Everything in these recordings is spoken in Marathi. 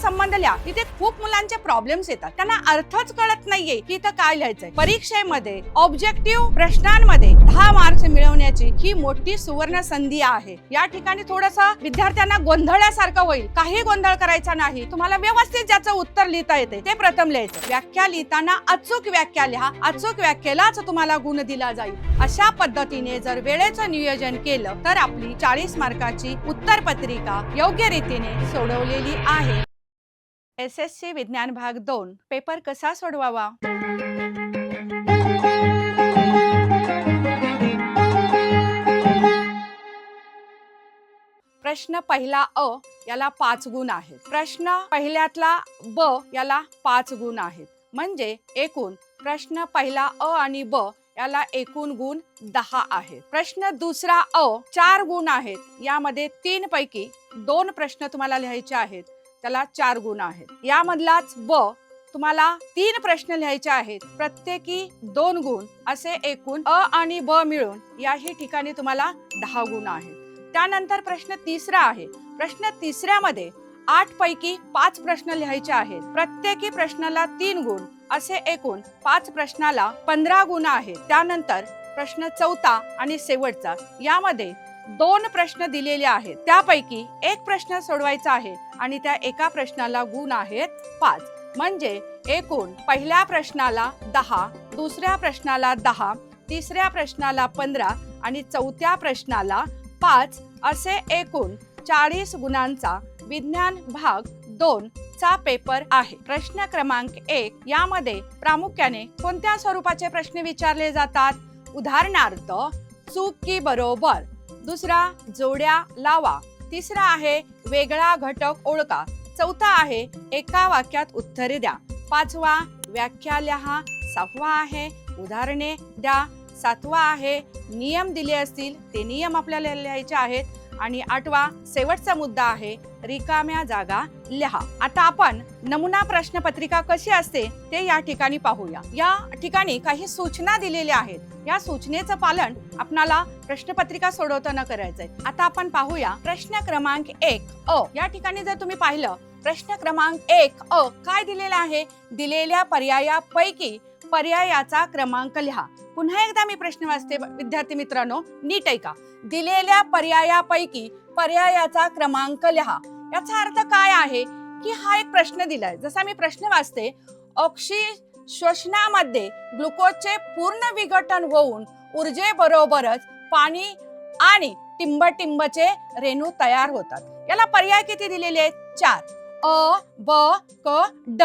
संबंध लिहा. इथे खूप मुलांचे प्रॉब्लेम्स येतात, त्यांना अर्थच कळत नाहीये की इथं काय लिहायचंय. परीक्षेमध्ये ऑब्जेक्टिव्ह प्रश्नांमध्ये 10 मार्क्स मिळवण्याची ही मोठी सुवर्ण संधी आहे. या ठिकाणी थोडंसं विद्यार्थ्यांना गोंधळल्यासारखं होईल. काही गोंधळ करायचा नाही. तुम्हाला व्यवस्थित ज्याचं उत्तर लिहिता येते ते प्रथम लिहायचं. व्याख्या लिहिताना अचूक व्याख्या लिहा. अचूक व्याख्येलाच तुम्हाला गुण दिला जाईल. अशा पद्धतीने जर वेळेचं नियोजन केलं तर आपली 40 मार्काची उत्तर पत्रिका योग्य रीतीने सोडवलेली आहे. SSC विज्ञान भाग 2 पेपर कसा सोडवावा? प्रश्न पहिला अ याला 5 गुण आहेत. प्रश्न पहिल्यातला ब याला 5 गुण आहेत. म्हणजे एकूण प्रश्न पहिला अ आणि ब याला एकूण गुण 10 आहेत. प्रश्न दुसरा अ 4 गुण आहेत. यामध्ये 3 पैकी 2 प्रश्न तुम्हाला लिहायचे आहेत, त्याला 4 गुण आहेत. यामधलाच ब तुम्हाला 3 प्रश्न लिहायचे आहेत, प्रत्येकी 2 गुण. असे एकूण अ आणि ब मिळून याही ठिकाणी तुम्हाला 10 गुण आहेत. त्यानंतर प्रश्न तिसरा आहे. प्रश्न तिसऱ्यामध्ये 8 पैकी 5 प्रश्न लिहायचे आहेत, प्रत्येकी प्रश्नाला 3 गुण. असे एकूण 5 प्रश्नाला 15 गुण आहेत. त्यानंतर प्रश्न चौथा आणि शेवटचा यामध्ये 2 प्रश्न दिलेले आहेत, त्यापैकी एक प्रश्न सोडवायचा आहे आणि त्या एका प्रश्नाला गुण आहेत 5. म्हणजे एकूण पहिल्या प्रश्नाला 10, दुसऱ्या प्रश्नाला 10, तिसऱ्या प्रश्नाला 15 आणि चौथ्या प्रश्नाला 5 असे एकूण 40 गुणांचा विज्ञान भाग 2 चा पेपर आहे. प्रश्न क्रमांक 1 यामध्ये प्रामुख्याने कोणत्या स्वरूपाचे प्रश्न विचारले जातात? उदाहरणार्थ चूक की बरोबर. दुसरा जोड्या लावा. तिसरा आहे वेगळा घटक ओळखा. चौथा आहे एका वाक्यात उत्तरे द्या. 5वा व्याख्या लिहा. 6वा आहे उदाहरणे द्या. 7वा आहे नियम दिले असतील ते नियम आपल्याला लिहायचे आहेत. आणि 8वा शेवटचा मुद्दा आहे रिकाम्या जागा लिहा. आता आपण नमुना प्रश्नपत्रिका कशी असते ते या ठिकाणी पाहूया. या ठिकाणी काही सूचना दिलेल्या आहेत. या सूचनेचं पालन आपल्याला प्रश्नपत्रिका सोडवताना करायचंय. आता आपण पाहूया प्रश्न क्रमांक 1 अ. या ठिकाणी जर तुम्ही पाहिलं प्रश्न क्रमांक 1 अ काय दिलेला आहे? दिलेल्या पर्यायापैकी पर्यायाचा क्रमांक लिहा. पुन्हा एकदा मी प्रश्न वाचते विद्यार्थी मित्रांनो, नीट ऐका. दिलेल्या पर्यायापैकी पर्यायाचा क्रमांक लिहा. याचा अर्थ काय आहे की हा एक प्रश्न दिलाय. जसा मी प्रश्न वाचते, श्वसनामध्ये ग्लुकोजचे पूर्ण विघटन होऊन ऊर्जेबरोबरच पाणी आणि टिंबटिंबचे रेणू तयार होतात. याला पर्याय किती दिलेले आहेत? 4. अ, ब, क, ड.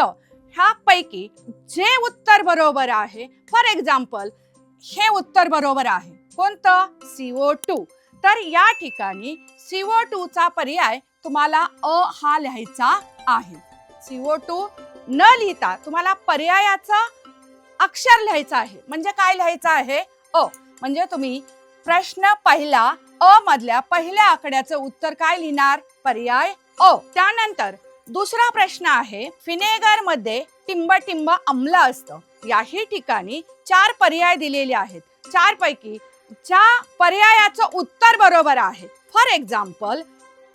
ह्या पैकी जे उत्तर बरोबर आहे, फॉर एक्झाम्पल हे उत्तर बरोबर आहे. कोणतं? CO2. तर या ठिकाणी CO2 चा पर्याय तुम्हाला अ हा लिहायचा आहे. CO2 न लिहिता तुम्हाला पर्यायाचं अक्षर लिहायचं आहे. म्हणजे काय लिहायचं आहे? अ. म्हणजे तुम्ही प्रश्न पहिला अ मधल्या पहिल्या आकड्याचं उत्तर काय लिहिणार? पर्याय अ. त्यानंतर दुसरा प्रश्न आहे व्हिनेगर मध्ये टिंबटिंब आम्ल असतं. याही ठिकाणी 4 पर्याय दिलेले आहेत. 4 पैकी ज्या पर्यायाचं उत्तर बरोबर आहे, फॉर एक्झाम्पल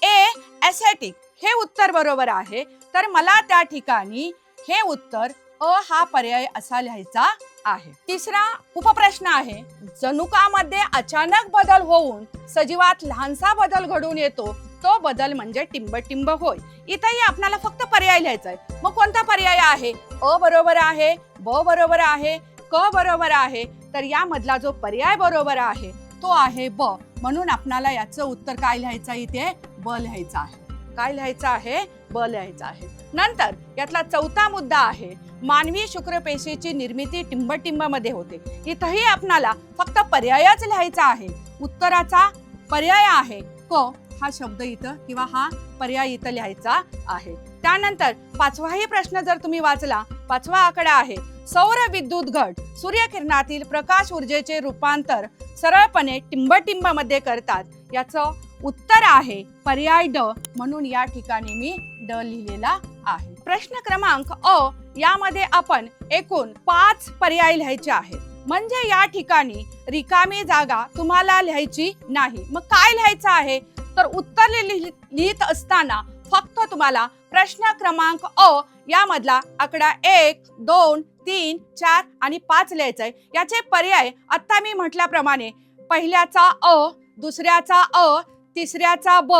ए ॲसिटिक हे उत्तर बरोबर आहे, तर मला त्या ठिकाणी हे उत्तर अ हा पर्याय असा लिहायचा आहे. तिसरा उपप्रश्न आहे जनुकामध्ये अचानक बदल होऊन सजीवात लहानसा बदल घडून येतो, तो बदल म्हणजे टिंबटिंब होय. इथेही आपल्याला फक्त पर्याय लिहायचा आहे. मग कोणता पर्याय आहे? अ बरोबर आहे, ब बरोबर आहे, क बरोबर आहे. तर यामधला जो पर्याय बरोबर आहे तो आहे ब. म्हणून आपल्याला याचं उत्तर काय लिहायचं? इथे ब लिहायचं आहे. काय लिहायचं आहे? ब लिहायचं आहे. नंतर यातला चौथा मुद्दा आहे मानवी शुक्रपेशीची निर्मिती टिंबटिंब मध्ये होते. इथेही आपल्याला फक्त पर्यायच लिहायचा आहे. उत्तराचा पर्याय आहे क हा शब्द इथं किंवा हा पर्याय इथं लिहायचा आहे. त्यानंतर 5वाही प्रश्न जर तुम्ही वाचला, 5वा आकडा आहे सौर विद्युत घट सूर्यकिरणातील प्रकाश ऊर्जेचे रूपांतर सरळपणे टिंबटिंब मध्ये करतात. याचं उत्तर आहे पर्याय ड. म्हणून या ठिकाणी मी ड लिहिलेला आहे. प्रश्न क्रमांक अ यामध्ये आपण एकूण 5 पर्याय लिहायचे आहेत. म्हणजे या ठिकाणी रिकामी जागा तुम्हाला लिहायची नाही. मग काय लिहायचं आहे? तर उत्तर लिहित असताना फक्त तुम्हाला प्रश्न क्रमांक अ यामधला आकडा 1, 2, 3, 4 आणि 5 लिहायचंय. याचे पर्याय आता मी म्हटल्याप्रमाणे पहिल्याचा अ, दुसऱ्याचा अ, तिसऱ्याचा ब,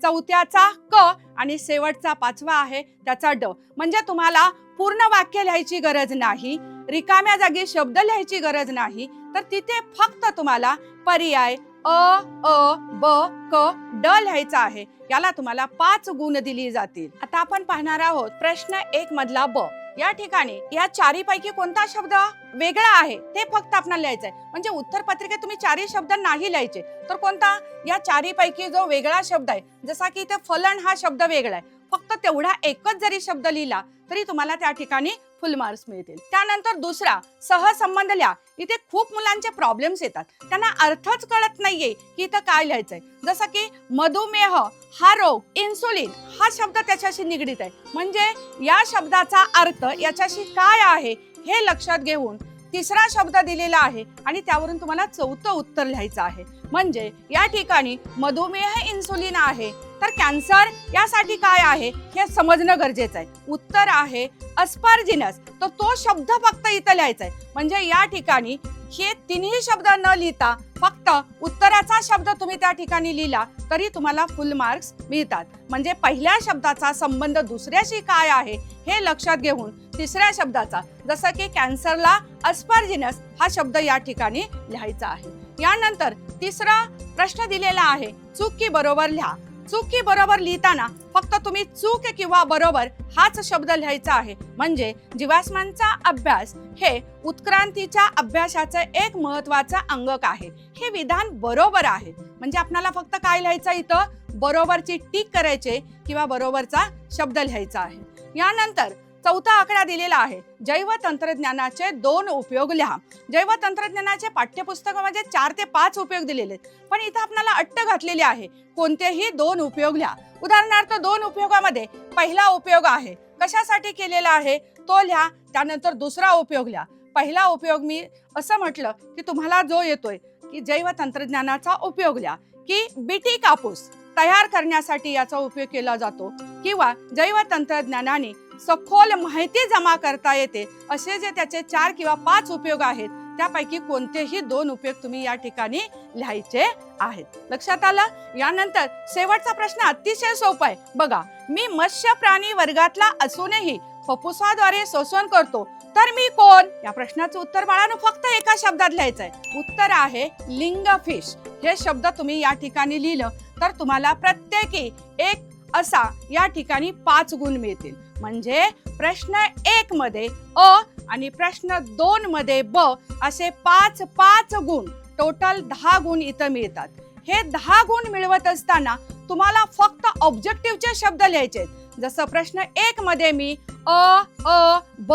चौथ्याचा क आणि शेवटचा पाचवा आहे त्याचा ड. म्हणजे तुम्हाला पूर्ण वाक्य लिहायची गरज नाही, रिकाम्या जागी शब्द लिहायची गरज नाही, तर तिथे फक्त तुम्हाला पर्याय अ, अ, ब, क, ड लिहायचा आहे. याला तुम्हाला 5 गुण दिली जातील. आता आपण पाहणार आहोत प्रश्न 1 मधला ब. या ठिकाणी या चारीपैकी कोणता शब्द वेगळा आहे ते फक्त आपल्याला लिहायचंय. म्हणजे उत्तर पत्रिकेत तुम्ही चारही शब्द नाही लिहायचे, तर कोणता या चारीपैकी जो वेगळा शब्द आहे, जसा की इथे फलन हा शब्द वेगळा आहे, फक्त तेवढा एकच जरी शब्द लिहिला तरी तुम्हाला त्या ठिकाणी फुल मार्क्स मिळतील. त्यानंतर दुसरा सहसंबंध लिहा. इथे खूप मुलांचे प्रॉब्लेम्स येतात, त्यांना अर्थच कळत नाहीये की इथं काय लिहायचंय. जसं की मधुमेह हा रोग, इन्सुलिन हा शब्द त्याच्याशी निगडीत आहे, म्हणजे या शब्दाचा अर्थ याच्याशी काय आहे हे लक्षात घेऊन तिसरा शब्द दिलेला आहे आणि त्यावरून तुम्हाला चौथं उत्तर लिहायचं आहे. म्हणजे या ठिकाणी मधुमेह इन्सुलिन आहे, तर कॅन्सर यासाठी काय आहे हे समजणं गरजेचं आहे. उत्तर आहे अस्पर्जिनस, तर तो शब्द फक्त इथं लिहायचा आहे. म्हणजे या ठिकाणी हे तिन्ही शब्द न लिहिता फक्त उत्तराचा शब्द तुम्ही त्या ठिकाणी लिहिला तरी तुम्हाला फुल मार्क्स मिळतात. म्हणजे पहिल्या शब्दाचा संबंध दुसऱ्याशी काय आहे हे लक्षात घेऊन तिसऱ्या शब्दाचा, जसं की कॅन्सरला अस्पर्जिनस हा शब्द या ठिकाणी लिहायचा आहे. यानंतर तिसरा प्रश्न दिलेला आहे चूक की बरोबर लिहा. चूक की बरोबर लिहिताना फक्त तुम्ही चूक किंवा बरोबर हाच शब्द लिहायचा आहे. म्हणजे जीवाश्मांचा अभ्यास हे उत्क्रांतीच्या अभ्यासाचं एक महत्वाचं अंगक आहे. हे विधान बरोबर आहे. म्हणजे आपल्याला फक्त काय लिहायचं, इथं बरोबरची टिक करायचे किंवा बरोबरचा शब्द लिहायचा आहे. यानंतर चौथा आकडा दिलेला आहे जैव तंत्रज्ञानाचे 2 उपयोग लिहा. जैव तंत्रज्ञानाचे पाठ्यपुस्तकामध्ये 4 ते 5 उपयोग दिलेले आहेत, पण इथं आपल्याला अट्ट घातलेली आहे कोणतेही 2 उपयोग लिहा. उदाहरणार्थ 2 उपयोगामध्ये पहिला उपयोग आहे कशासाठी केलेला आहे तो लिहा. त्यानंतर दुसरा उपयोग लिहा. पहिला उपयोग मी असं म्हटलं की तुम्हाला जो येतोय की जैव तंत्रज्ञानाचा उपयोग लिहा, की बीटी कापूस तयार करण्यासाठी याचा उपयोग केला जातो किंवा जैव तंत्रज्ञानाने सखोल माहिती जमा करता येते, असे जे त्याचे 4 किंवा 5 उपयोग आहेत त्यापैकी कोणतेही 2 उपयोग तुम्ही या ठिकाणी लिहायचे आहेत. लक्षात आलं. यानंतर शेवटचा प्रश्न अतिशय सोपा आहे बघा. मी मत्स्य प्राणी वर्गातला असूनही फुफ्फुसाद्वारे श्वसन करतो, तर मी कोण? या प्रश्नाचं उत्तर बाळांनो फक्त एका शब्दात लिहायचंय. उत्तर आहे लिंग फिश. हे शब्द तुम्ही या ठिकाणी लिहिलं तर तुम्हाला प्रत्येकी एक असा या ठिकाणी 5 गुण मिळतील. म्हणजे प्रश्न 1 मध्ये अ आणि प्रश्न 2 मध्ये ब असे 5 गुण, टोटल 10 गुण इथं मिळतात. हे 10 गुण मिळवत असताना तुम्हाला फक्त ऑब्जेक्टिव्हचे शब्द लिहायचे आहेत. जसं प्रश्न 1 मध्ये मी अ, ब,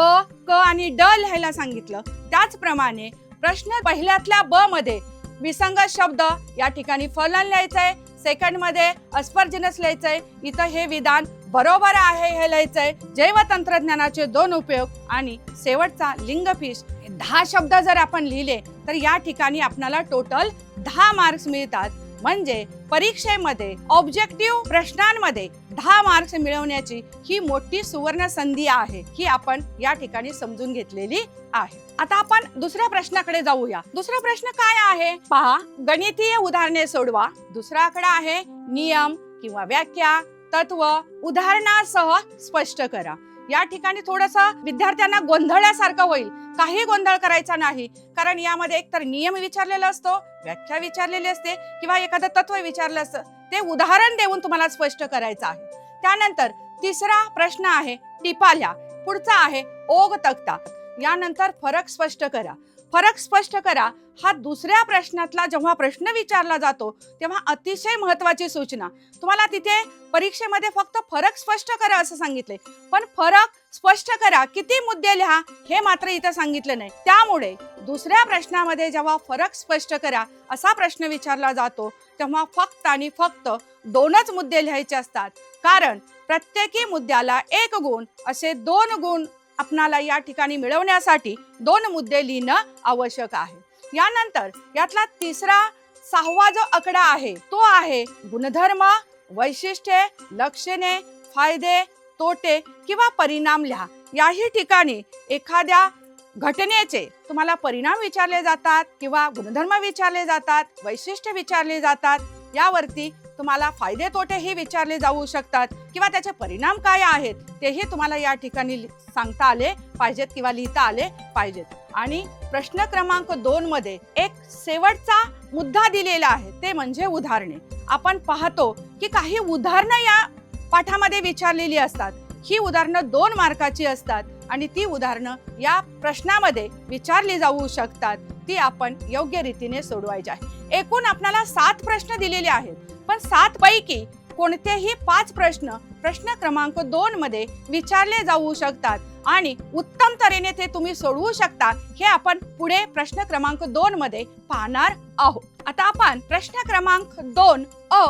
क आणि ड लिहायला सांगितलं, त्याचप्रमाणे प्रश्न पहिल्यातल्या ब मध्ये विसंग शब्द या ठिकाणी फलन लिहायचंय, सेकंड मध्ये अस्पर्जिनस लिहायचंय. इथं हे विधान बरोबर आहे हे लिहायचंय. जैव तंत्रज्ञानाचे 2 उपयोग आणि शेवटचा लिंग फिश 10 शब्द जर आपण लिहिले तर या ठिकाणी आपल्याला टोटल 10 मार्क्स मिळतात. म्हणजे परीक्षेमध्ये ऑब्जेक्टिव्ह प्रश्नांमध्ये 10 मार्क्स मिळवण्याची ही मोठी सुवर्ण संधी आहे, ही आपण या ठिकाणी समजून घेतलेली आहे. आता आपण दुसऱ्या प्रश्नाकडे जाऊया. दुसरा प्रश्न काय आहे पहा. गणितीय उदाहरणे सोडवा. दुसरा आकडा आहे नियम किंवा व्याख्या, तत्व उदाहरणासह स्पष्ट करा. या ठिकाणी थोडंसं विद्यार्थ्यांना गोंधळल्यासारखं होईल. काही गोंधळ करायचा नाही, कारण यामध्ये एकतर नियम विचारलेला असतो, व्याख्या विचारलेली असते किंवा एखादं तत्व विचारलं असतं, ते उदाहरण देऊन तुम्हाला स्पष्ट करायचं आहे. त्यानंतर तिसरा प्रश्न आहे टिपा लिहा. पुढचा आहे ओघ तक्ता. यानंतर फरक स्पष्ट करा. फरक स्पष्ट करा हा दुसऱ्या प्रश्नातला जेव्हा प्रश्न विचारला जातो तेव्हा अतिशय महत्वाची सूचना. तुम्हाला तिथे परीक्षेमध्ये फक्त फरक स्पष्ट करा असं सांगितले, पण फरक स्पष्ट करा किती मुद्दे लिहा हे मात्र इथं सांगितलं नाही. त्यामुळे दुसऱ्या प्रश्नामध्ये जेव्हा फरक स्पष्ट करा असा प्रश्न विचारला जातो तेव्हा फक्त आणि फक्त 2च मुद्दे लिहायचे असतात, कारण प्रत्येकी मुद्द्याला 1 गुण असे 2 गुण आपणाला या ठिकाणी मिळवण्यासाठी 2 मुद्दे लिहिणं आवश्यक आहे. यानंतर यातला तिसरा 6वा जो आकडा आहे तो आहे गुणधर्म, वैशिष्ट्ये, लक्षणे, फायदे, तोटे किंवा परिणाम लिहा. याही ठिकाणी एखाद्या घटनेचे तुम्हाला परिणाम विचारले जातात किंवा गुणधर्म विचारले जातात, वैशिष्ट्य विचारले जातात. यावरती तुम्हाला फायदे तोटेही विचारले जाऊ शकतात किंवा त्याचे परिणाम काय आहेत तेही तुम्हाला या ठिकाणी सांगता आले पाहिजेत किंवा लिहिता आले पाहिजेत. आणि प्रश्न क्रमांक 2 मध्ये एक शेवटचा मुद्दा दिलेला आहे, ते म्हणजे उदाहरणे. आपण पाहतो की काही उदाहरणं या पाठामध्ये विचारलेली असतात. ही उदाहरणं 2 मार्काची असतात आणि ती उदाहरणं या प्रश्नामध्ये विचारली जाऊ शकतात. ती आपण योग्य रीतीने सोडवायची आहे. एकूण आपल्याला 7 प्रश्न दिलेले आहेत, पण 7 पैकी कोणतेही 5 प्रश्न प्रश्न क्रमांक 2 मध्ये विचारले जाऊ शकतात आणि उत्तम तऱ्हेने ते तुम्ही सोडवू शकता. हे आपण पुढे प्रश्न क्रमांक 2 मध्ये पाहणार आहोत. आता आपण प्रश्न क्रमांक 2 अ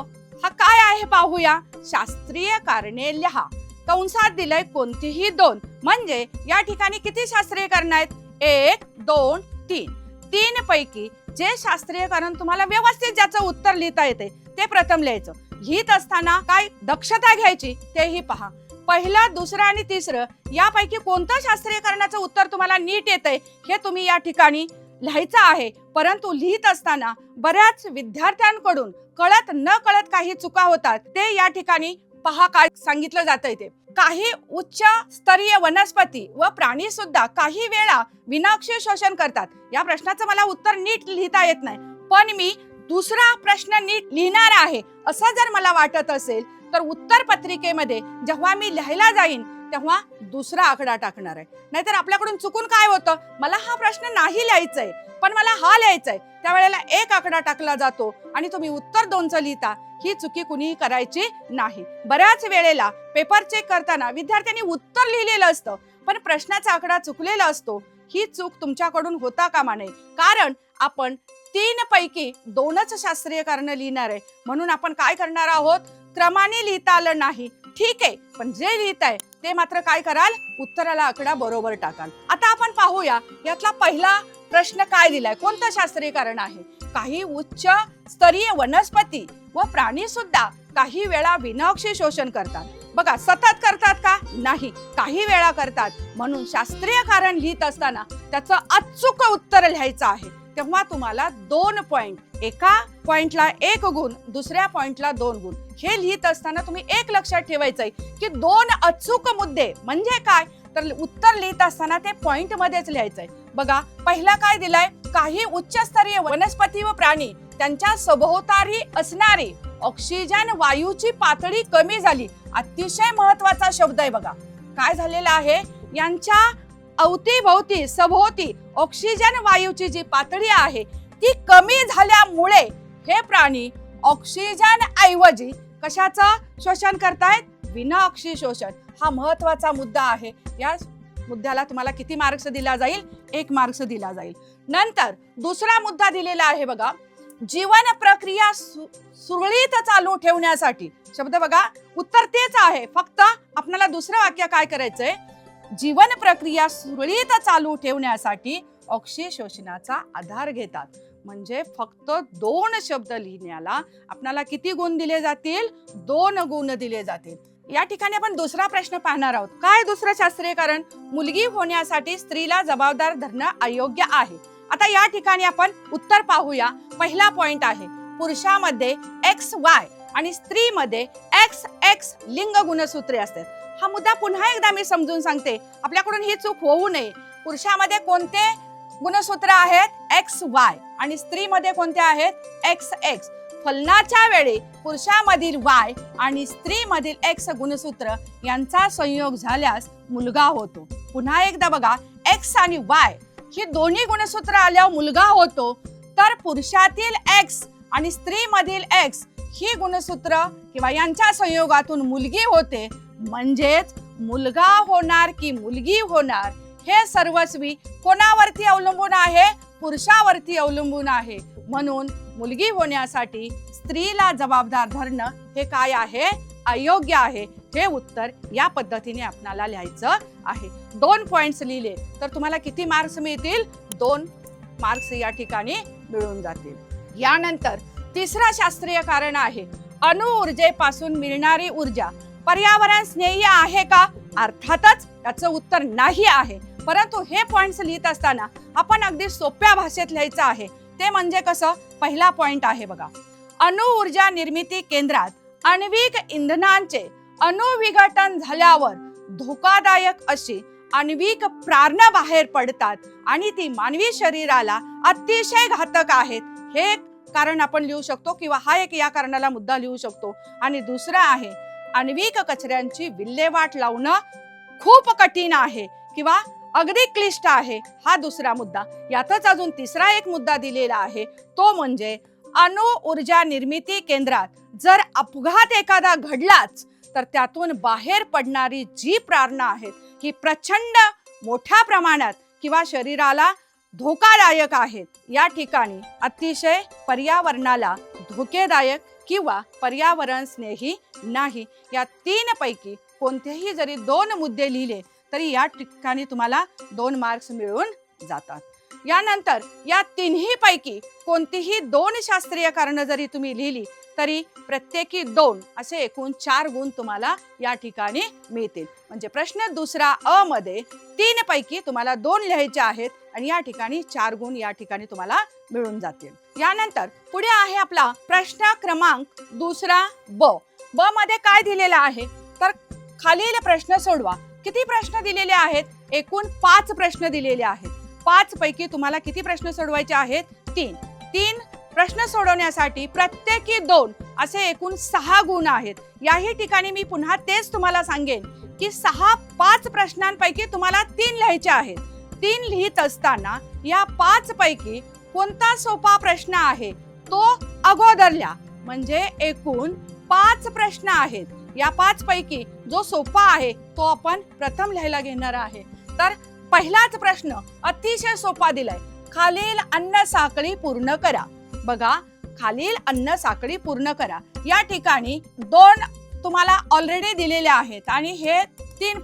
हा काय आहे पाहूया. शास्त्रीय कारणे लिहा. कंसात दिलंय कोणतीही 2. म्हणजे या ठिकाणी किती शास्त्रीय कारण आहेत? 1, 2, 3. 3 पैकी जे शास्त्रीय कारण तुम्हाला व्यवस्थित ज्याचं उत्तर लिहिता येते ते प्रथम लिहायचं. लिहित असताना काय दक्षता घ्यायची तेही पहा. पहिला, दुसरा आणि तिसरं यापैकी कोणतं शास्त्रीय कारणाचं उत्तर तुम्हाला नीट येतंय हे तुम्ही या ठिकाणी लिहायचं आहे. परंतु लिहित असताना बऱ्याच विद्यार्थ्यांकडून कळत न कळत काही चुका होतात. ते या ठिकाणी पहा काय सांगितलं जातंय ते. काही उच्च स्तरीय वनस्पती व प्राणी सुद्धा काही वेळा विनाक्षी शोषण करतात. या प्रश्नाचं मला उत्तर नीट लिहिता येत नाही, पण मी दुसरा प्रश्न नीट लिहिणार आहे असं जर मला वाटत असेल तर उत्तर पत्रिकेमध्ये जेव्हा मी लिहायला जाईन तेव्हा दुसरा आकडा टाकणार आहे. नाहीतर आपल्याकडून चुकून काय होतं, मला हा प्रश्न नाही लिहायचाय पण मला हा लिहायचाय, त्यावेळेला 1 आकडा टाकला जातो आणि तुम्ही उत्तर 2चं लिहिता. ही चुकी कुणीही करायची नाही. बऱ्याच वेळेला पेपर चेक करताना विद्यार्थ्यांनी उत्तर लिहिलेलं असतं पण प्रश्नाचा आकडा चुकलेला असतो. ही चूक तुमच्याकडून होता कामा नये, कारण आपण 3 पैकी 2च शास्त्रीय कारण लिहिणार आहे. म्हणून आपण काय करणार आहोत, क्रमाने लिहिता आलं नाही ठीक आहे, पण जे लिहिताय ते मात्र काय कराल, उत्तराला आकडा बरोबर टाकाल. आता आपण पाहूया यातला पहिला प्रश्न काय दिलाय, कोणतं शास्त्रीय कारण आहे. काही उच्च स्तरीय वनस्पती व प्राणी सुद्धा काही वेळा विनाक्षी शोषण करतात. बघा, सतत करतात का? नाही, काही वेळा करतात. म्हणून शास्त्रीय कारण लिहित असताना त्याचं अचूक उत्तर लिहायचं आहे. तेव्हा तुम्हाला 2 पॉइंट, एका पॉइंटला 1 गुण, दुसऱ्या पॉइंटला 2 गुण. हे लिहित असताना तुम्ही एक लक्षात ठेवायचंय की 2 अचूक मुद्दे म्हणजे काय, तर उत्तर लिहित असताना ते पॉइंट मध्येच लिहायचंय. बघा, पहिला काय दिलाय, काही उच्चस्तरीय वनस्पती व प्राणी त्यांच्या सभोवताली असणारी ऑक्सिजन वायूची पातळी कमी झाली. अतिशय महत्वाचा शब्द आहे बघा. काय झालेलं आहे, यांच्या अवतीभोवती सभोवती ऑक्सिजन वायूची जी पातळी आहे ती कमी झाल्यामुळे हे प्राणी ऑक्सिजन ऐवजी कशाचं शोषण करतायत, विनाऑक्सी शोषण. हा महत्वाचा मुद्दा आहे. या मुद्द्याला तुम्हाला किती मार्क्स दिला जाईल, 1 मार्क्स दिला जाईल. नंतर दुसरा मुद्दा दिलेला आहे बघा, जीवन प्रक्रिया सुरळीत चालू ठेवण्यासाठी. शब्द बघा, उत्तर तेच आहे, फक्त आपल्याला दुसरं वाक्य काय करायचंय, जीवन प्रक्रिया सुरळीत चालू ठेवण्यासाठी ऑक्सी शोषणाचा आधार घेतात. म्हणजे फक्त 2 शब्द लिहिण्याला आपल्याला किती गुण दिले जातील, 2 गुण दिले जातील. या ठिकाणी आपण दुसरा प्रश्न पाहणार आहोत. काय दुसरं शास्त्रीय कारण, मुलगी होण्यासाठी स्त्रीला जबाबदार धरणं अयोग्य आहे. आता या ठिकाणी आपण उत्तर पाहूया. पहिला पॉइंट आहे, पुरुषामध्ये XY आणि स्त्रीमध्ये XX लिंग गुणसूत्रे असतात. हा मुद्दा पुन्हा एकदा मी समजून सांगते, आपल्याकडून ही चूक होऊ नये. पुरुषामध्ये कोणते गुणसूत्र आहेत, XY, आणि स्त्रीमध्ये कोणते आहेत, XX. फलनाच्या वेळी पुरुषामधील Y आणि स्त्रीमधील X गुणसूत्र यांचा संयोग झाल्यास मुलगा होतो. पुन्हा एकदा बघा, X आणि Y ही दोन्ही गुणसूत्र आल्यावर मुलगा होतो, तर पुरुषातील X आणि स्त्रीमधील X ही गुणसूत्र किंवा यांच्या संयोगातून मुलगी होते. म्हणजेच मुलगा होणार की मुलगी होणार हे सर्वस्वी कोणावरती अवलंबून आहे, पुरुषावरती अवलंबून आहे. म्हणून मुलगी होण्यासाठी स्त्रीला जबाबदार धरणं हे काय आहे, अयोग्य आहे. हे उत्तर या पद्धतीने आपल्याला लिहायचं आहे. 2 पॉइंट्स लिहिले तर तुम्हाला किती मार्क्स मिळतील, 2 मार्क्स या ठिकाणी मिळून जातील. यानंतर तिसरा शास्त्रीय कारण आहे, अणु ऊर्जेपासून मिळणारी ऊर्जा पर्यावरण स्नेही आहे का? अर्थातच त्याचं उत्तर नाही आहे. परंतु हे पॉइंट्स लिहित असताना आपण अगदी सोप्या भाषेत लिहायचं आहे. ते म्हणजे कसं? पहिला पॉइंट आहे बघा, अणु ऊर्जा निर्मिती केंद्रात आण्विक इंधनांचे अणुविघटन झाल्यावर धोकादायक अशी आण्विक प्रारणं बाहेर पडतात आणि ती मानवी शरीराला अतिशय घातक आहेत. हे कारण आपण लिहू शकतो किंवा हा एक या कारणाला मुद्दा लिहू शकतो. आणि दुसरा आहे, आण्विक कचऱ्यांची विल्हेवाट लावणं खूप कठीण आहे किंवा अगदी क्लिष्ट आहे. हा दुसरा मुद्दा. यातच अजून तिसरा एक मुद्दा दिलेला आहे, तो म्हणजे अणु ऊर्जा निर्मिती केंद्रात जर अपघात एखादा घडलाच तर त्यातून बाहेर पडणारी जी प्रारणं आहेत ही प्रचंड मोठ्या प्रमाणात किंवा शरीराला धोकादायक आहेत. या ठिकाणी अतिशय पर्यावरणाला धोकेदायक किंवा पर्यावरण स्नेही नाही. या तीन पैकी कोणतेही जरी 2 मुद्दे लिहिले तरी या ठिकाणी तुम्हाला 2 मार्क्स मिळून जातात. यानंतर या तिन्ही पैकी कोणतीही 2 शास्त्रीय कारणं जरी तुम्ही लिहिली तरी प्रत्येकी 2 असे एकूण 4 गुण तुम्हाला या ठिकाणी मिळतील. म्हणजे प्रश्न दुसरा अ मध्ये 3 पैकी तुम्हाला 2 लिहायचे आहेत आणि या ठिकाणी 4 गुण या ठिकाणी तुम्हाला मिळून जातील. यानंतर पुढे आहे आपला प्रश्न क्रमांक दुसरा ब. ब मध्ये काय दिलेलं आहे तर खालील प्रश्न सोडवा. किती प्रश्न दिलेले आहेत? एकूण 5 प्रश्न दिलेले आहेत. 5 पैकी तुम्हाला किती प्रश्न सोडवायचे आहेत? 3 प्रश्न सोडवण्यासाठी प्रत्येकी 2 असे एकूण 6 गुण आहेत. याही ठिकाणी मी पुन्हा तेच तुम्हाला सांगेन की 5 प्रश्नांपैकी तुम्हाला 3 लिहायचे आहेत. 3 लिहित असताना या 5 पैकी कोणता सोपा प्रश्न आहे तो अगोदर लिहा. म्हणजे एकूण 5 प्रश्न आहेत. या 5 पैकी जो सोपा आहे तो आपण प्रथम लिहायला घेणार आहे. तर पहिलाच प्रश्न अतिशय सोपा दिलाय, खालील अन्न साखळी पूर्ण करा. बघा, खालील अन्न साखळी पूर्ण करा. या ठिकाणी 2 तुम्हाला ऑलरेडी दिलेले आहेत आणि हे 4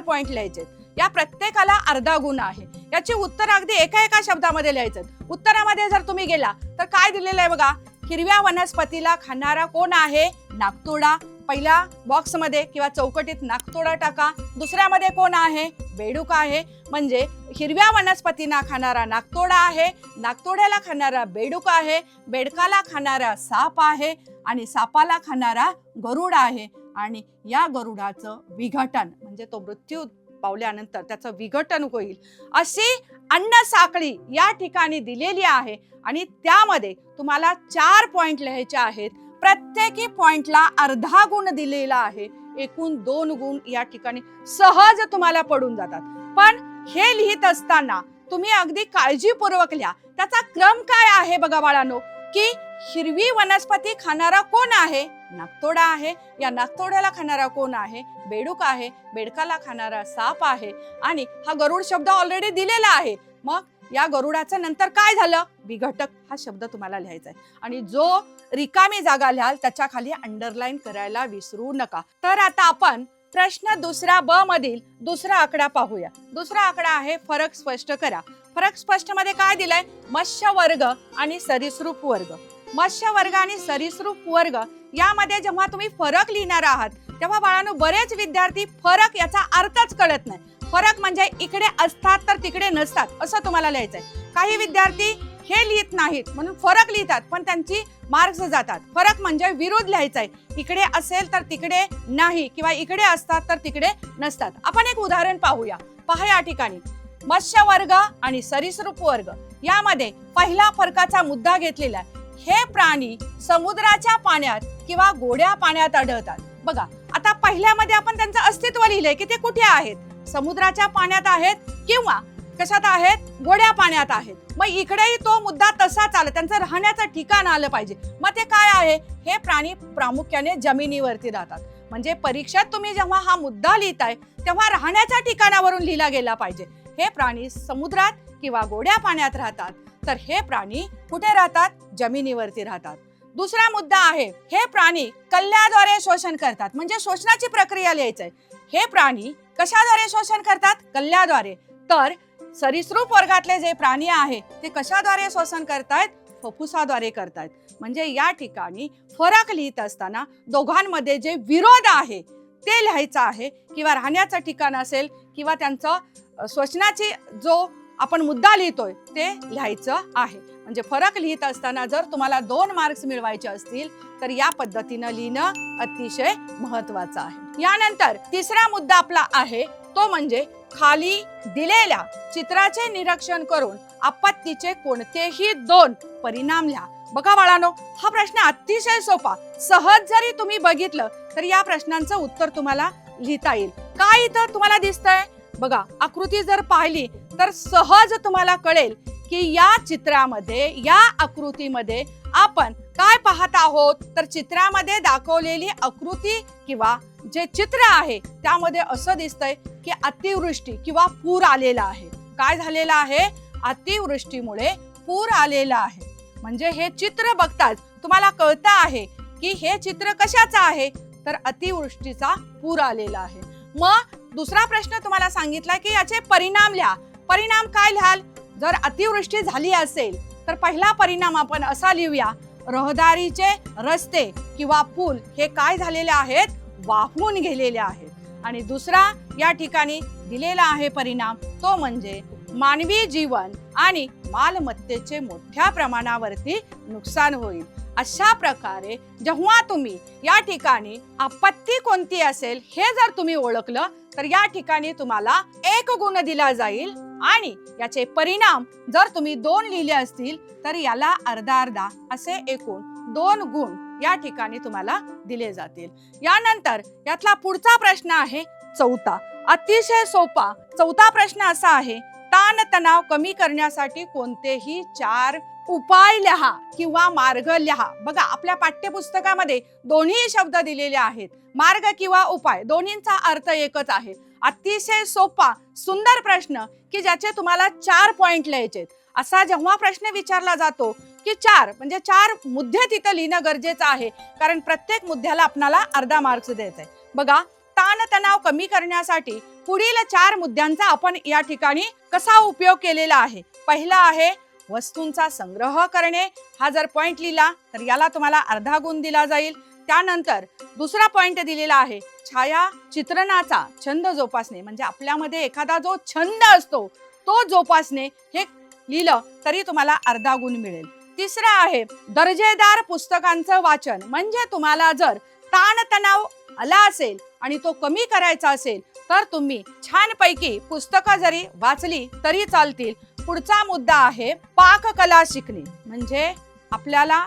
पॉइंट लिहायचे. या प्रत्येकाला अर्धा गुण आहे. याची उत्तर अगदी एका शब्दामध्ये लिहायचं. उत्तरामध्ये जर तुम्ही गेला तर काय दिलेलं आहे बघा, हिरव्या वनस्पतीला खाणारा कोण आहे? नाकतोडा. पहिल्या बॉक्स मध्ये किंवा चौकटीत नाकतोडा टाका. दुसऱ्यामध्ये कोण आहे? बेडूक आहे. म्हणजे हिरव्या वनस्पतींना खाणारा नाकतोडा आहे, नाकतोड्याला खाणारा बेडूक आहे, बेडकाला खाणारा साप आहे आणि सापाला खाणारा गरुड आहे. आणि या गरुडाचं विघटन म्हणजे तो मृत्यू पावल्यानंतर त्याचं विघटन होईल अशी अन्न साखळी या ठिकाणी दिलेली आहे. आणि त्यामध्ये तुम्हाला 4 पॉइंट लिहायचे आहेत. प्रत्येकी पॉइंटला अर्धा गुण दिलेला आहे. एकूण 2 गुण या ठिकाणी सहज तुम्हाला पडून जातात. पण हे लिहित असताना तुम्ही अगदी काळजीपूर्वक लिहा. त्याचा क्रम काय आहे बघा बाळांनो, की हिरवी वनस्पती खाणारा कोण आहे? नाकतोडा आहे. या नाकतोड्याला खाणारा कोण आहे? बेडूक आहे. बेडकाला खाणारा साप आहे आणि हा गरुड शब्द ऑलरेडी दिलेला आहे. मग या गरुडाचं नंतर काय झालं? विघटक हा शब्द तुम्हाला लिहायचा आहे. आणि जो रिकामी जागा लिहाल त्याच्या खाली अंडरलाईन करायला विसरू नका. तर आता आपण प्रश्न दुसरा ब मधील दुसरा आकडा पाहूया. दुसरा आकडा आहे फरक स्पष्ट करा. फरक स्पष्ट मध्ये काय दिलंय? मत्स्य वर्ग आणि सरीसृप वर्ग. मत्स्य वर्ग आणि सरीसृप वर्ग यामध्ये जेव्हा तुम्ही फरक लिहिणार आहात तेव्हा बाळांनो बरेच विद्यार्थी फरक याचा अर्थच कळत नाही. फरक म्हणजे इकडे असतात तर तिकडे नसतात असं तुम्हाला लिहायचंय. काही विद्यार्थी हे लिहित नाहीत म्हणून फरक लिहितात पण त्यांची मार्क्स जातात. फरक म्हणजे विरोध लिहायचाय, इकडे असेल तर तिकडे नाही किंवा इकडे असतात तर तिकडे नसतात. आपण एक उदाहरण पाहूया. पहा या ठिकाणी मत्स्य वर्ग आणि सरीसृप वर्ग यामध्ये पहिला फरकाचा मुद्दा घेतलेला आहे. हे प्राणी समुद्राच्या पाण्यात किंवा गोड्या पाण्यात आढळतात. बघा, आता पहिल्यामध्ये आपण त्यांचं अस्तित्व लिहिलंय की ते कुठे आहेत? समुद्राच्या पाण्यात आहेत किंवा कशात आहेत? गोड्या पाण्यात आहेत. मग इकडेही तो मुद्दा तसाच आला, त्यांचं राहण्याचं ठिकाण आलं पाहिजे. मग ते काय आहे? हे प्राणी प्रामुख्याने जमिनीवरती राहतात. म्हणजे परीक्षेत तुम्ही जेव्हा हा मुद्दा लिहिताय तेव्हा राहण्याच्या ठिकाणावरून लिहिला गेला पाहिजे. हे प्राणी समुद्रात किंवा गोड्या पाण्यात राहतात, तर हे प्राणी कुठे राहतात? जमिनीवरती राहतात. दुसरा मुद्दा आहे, हे प्राणी कल्ल्याद्वारे शोषण करतात. म्हणजे शोषणाची प्रक्रिया लिहायचंय. हे प्राणी कशाद्वारे शोषण करतात? कल्ल्याद्वारे. तर सरीसृप वर्गातले जे प्राणी आहे ते कशाद्वारे शोषण करतायत? फुफ्फुसाद्वारे करतायत. म्हणजे या ठिकाणी फरक लिहित असताना दोघांमध्ये जे विरोध आहे ते लिहायचं आहे, किंवा राहण्याचं ठिकाण असेल किंवा त्यांचं श्वसनाची जो आपण मुद्दा लिहितोय ते लिहायचं आहे. म्हणजे फरक लिहित असताना जर तुम्हाला 2 मार्क्स मिळवायचे असतील तर या पद्धतीनं लिहिणं अतिशय महत्वाचं आहे. यानंतर तिसरा मुद्दा आपला आहे तो म्हणजे खाली दिलेल्या चित्राचे निरीक्षण करून आपत्तीचे कोणतेही 2 परिणाम लिहा. बघा बाळांनो, हा प्रश्न अतिशय सोपा, सहज जरी तुम्ही बघितलं तर या प्रश्नांचं उत्तर तुम्हाला लिहिता येईल. काय इथं तुम्हाला दिसतंय बघा, आकृती जर पाहिली तर सहज तुम्हाला कळेल की या चित्रामध्ये, या आकृतीमध्ये आपण काय पाहत आहोत. तर चित्रामध्ये दाखवलेली आकृती किंवा जे चित्र आहे त्यामध्ये असं दिसतंय की अतिवृष्टी किंवा पूर आलेला आहे. काय झालेला आहे? अतिवृष्टीमुळे पूर आलेला आहे. म्हणजे हे चित्र बघताच तुम्हाला कळतं आहे की हे चित्र कशाचं आहे, तर अतिवृष्टीचा पूर आलेला आहे. मग दुसरा प्रश्न तुम्हाला सांगितला की याचे परिणाम लिहा. परिणाम काय लिहाल? जर अतिवृष्टी झाली असेल तर पहिला परिणाम आपण असा लिहूया, रहदारीचे रस्ते किंवा पूल हे काय झालेले आहेत? वाहून गेलेले आहेत. आणि दुसरा या ठिकाणी दिलेला आहे परिणाम तो म्हणजे मानवी जीवन आणि मालमत्तेचे मोठ्या प्रमाणावरती नुकसान होईल. अशा प्रकारे जेव्हा तुम्ही या ठिकाणी आपत्ती कोणती असेल हे जर तुम्ही ओळखलं तर या ठिकाणी तुम्हाला 1 गुण दिला जाईल, आणि याचे परिणाम जर तुम्ही 2 लिहिले असतील तर याला अर्धा असे एकूण 2 गुण या ठिकाणी तुम्हाला दिले जातील. यानंतर यातला पुढचा प्रश्न आहे 4था, अतिशय सोपा 4था प्रश्न असा आहे, ताण तणाव कमी करण्यासाठी कोणतेही 4 उपाय लिहा किंवा मार्ग लिहा. बघा, आपल्या पाठ्यपुस्तकामध्ये दोन्ही शब्द दिलेले आहेत, मार्ग किंवा उपाय, दोन्हींचा अर्थ एकच आहे. अतिशय सोपा सुंदर प्रश्न की ज्याचे तुम्हाला 4 पॉइंट लिहायचे. असा जेव्हा प्रश्न विचारला जातो की 4 म्हणजे 4 मुद्दे तिथं लिहिणं गरजेचं आहे, कारण प्रत्येक मुद्द्याला आपल्याला अर्धा मार्क्स द्यायचा आहे. बघा, ताण तणाव कमी करण्यासाठी पुढील 4 मुद्द्यांचा आपण या ठिकाणी कसा उपयोग केलेला आहे. पहिला आहे वस्तूंचा संग्रह करणे. हा जर पॉइंट लिहिला तर याला तुम्हाला अर्धा गुण दिला जाईल. त्यानंतर दुसरा पॉइंट दिलेला आहे छाया चित्रणाचा छंद जोपासणे, म्हणजे आपल्यामध्ये एखादा जो छंद असतो तो जोपासणे, हे लिहिलं तरी तुम्हाला अर्धा गुण मिळेल. तिसरा आहे दर्जेदार पुस्तकांचं वाचन, म्हणजे तुम्हाला जर ताणतणाव आला असेल आणि तो कमी करायचा असेल तर तुम्ही छानपैकी पुस्तकं जरी वाचली तरी चालतील. पुढचा मुद्दा आहे पाककला शिकणे, म्हणजे आपल्याला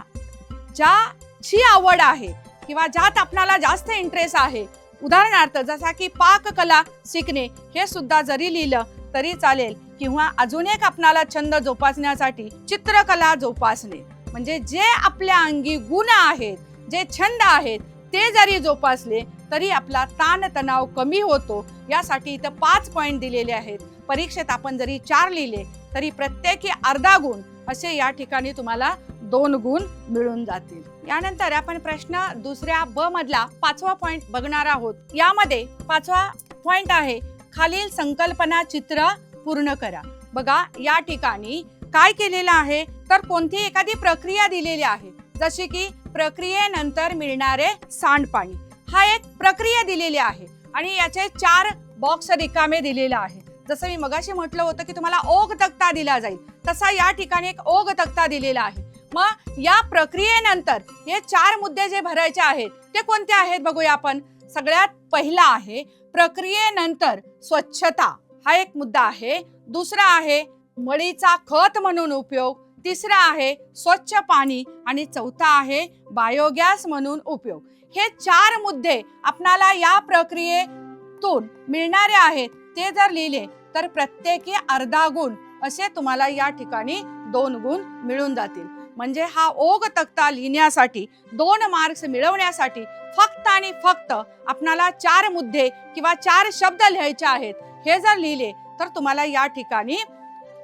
ज्याची आवड आहे किंवा ज्यात आपल्याला जास्त इंटरेस्ट आहे, उदाहरणार्थ जसा की पाककला शिकणे, हे सुद्धा जरी लिहिलं तरी चालेल. किंवा अजून एक आपल्याला छंद जोपासण्यासाठी चित्रकला जोपासणे, म्हणजे जे आपल्या अंगी गुण आहेत, जे छंद आहेत ते जरी जोपासले तरी आपला ताण तणाव कमी होतो. यासाठी इथं 5 पॉइंट दिलेले आहेत. परीक्षेत आपण जरी 4 लिहिले तरी प्रत्येकी अर्धा गुण असे या ठिकाणी तुम्हाला 2 गुण मिळून जातील. यानंतर आपण प्रश्न दुसऱ्या ब मधला 5वा पॉइंट बघणार आहोत. यामध्ये 5वा पॉइंट आहे खालील संकल्पना चित्र पूर्ण करा. बघा, या ठिकाणी काय केलेलं आहे तर कोणती एखादी प्रक्रिया दिलेली आहे, जशी की प्रक्रियेनंतर मिळणारे सांडपाणी, हा एक प्रक्रिया दिलेली आहे आणि याचे 4 बॉक्स रिकामे दिलेले आहे. जसं मी मगाशी म्हटलं होतं की तुम्हाला ओघ तक्ता दिला जाईल, तसा या ठिकाणी एक ओघ तक्ता दिलेला आहे. मग या प्रक्रियेनंतर हे 4 मुद्दे जे भरायचे आहेत ते कोणते आहेत बघूया आपण. सगळ्यात पहिला आहे प्रक्रियेनंतर स्वच्छता, हा एक मुद्दा आहे. दुसरा आहे मळीचा खत म्हणून उपयोग. तिसरा आहे स्वच्छ पाणी आणि चौथा आहे बायोगॅस म्हणून उपयोग. हे 4 मुद्दे आपणाला या प्रक्रियेतून मिळणारे आहेत. ते जर लिहिले तर प्रत्येकी अर्धा गुण असे तुम्हाला या ठिकाणी 2 गुण मिळून जातील. म्हणजे हा ओघ तक्ता लिहिण्यासाठी 2 मार्क्स मिळवण्यासाठी फक्त आणि फक्त आपणाला 4 मुद्दे किंवा 4 शब्द लिहायचे आहेत. हे जर लिहिले तर तुम्हाला या ठिकाणी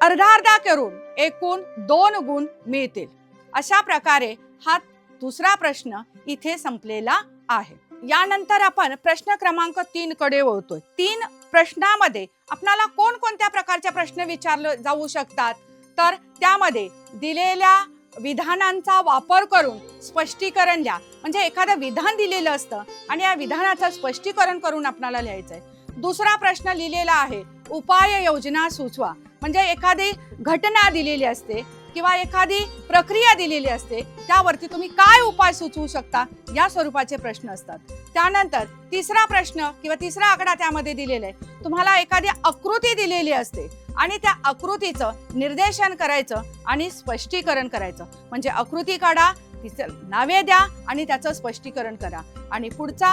अर्धा करून एकूण 2 गुण मिळतील. अशा प्रकारे हा दुसरा प्रश्न इथे संपलेला आहे. यानंतर आपण प्रश्न क्रमांक 3 कडे वळतोय. 3 प्रश्नामध्ये आपल्याला कोणकोणत्या प्रकारचे प्रश्न विचारले जाऊ शकतात तर त्यामध्ये दिलेल्या विधानांचा वापर करून स्पष्टीकरण लिहा. म्हणजे एखादं विधान दिलेलं असतं आणि या विधानाचं स्पष्टीकरण करून आपल्याला लिहायचंय. दुसरा प्रश्न लिहिलेला आहे, उपाय योजना सुचवा. म्हणजे एखादी घटना दिलेली असते किंवा एखादी प्रक्रिया दिलेली असते, त्यावरती तुम्ही काय उपाय सुचवू शकता, या स्वरूपाचे प्रश्न असतात. त्यानंतर तिसरा प्रश्न किंवा तिसरा आकडा त्यामध्ये दिलेला आहे, तुम्हाला एखादी आकृती दिलेली असते आणि त्या आकृतीचं निर्देशन करायचं आणि स्पष्टीकरण करायचं. म्हणजे आकृती काढा, तिचं नावे द्या आणि त्याचं स्पष्टीकरण करा. आणि पुढचा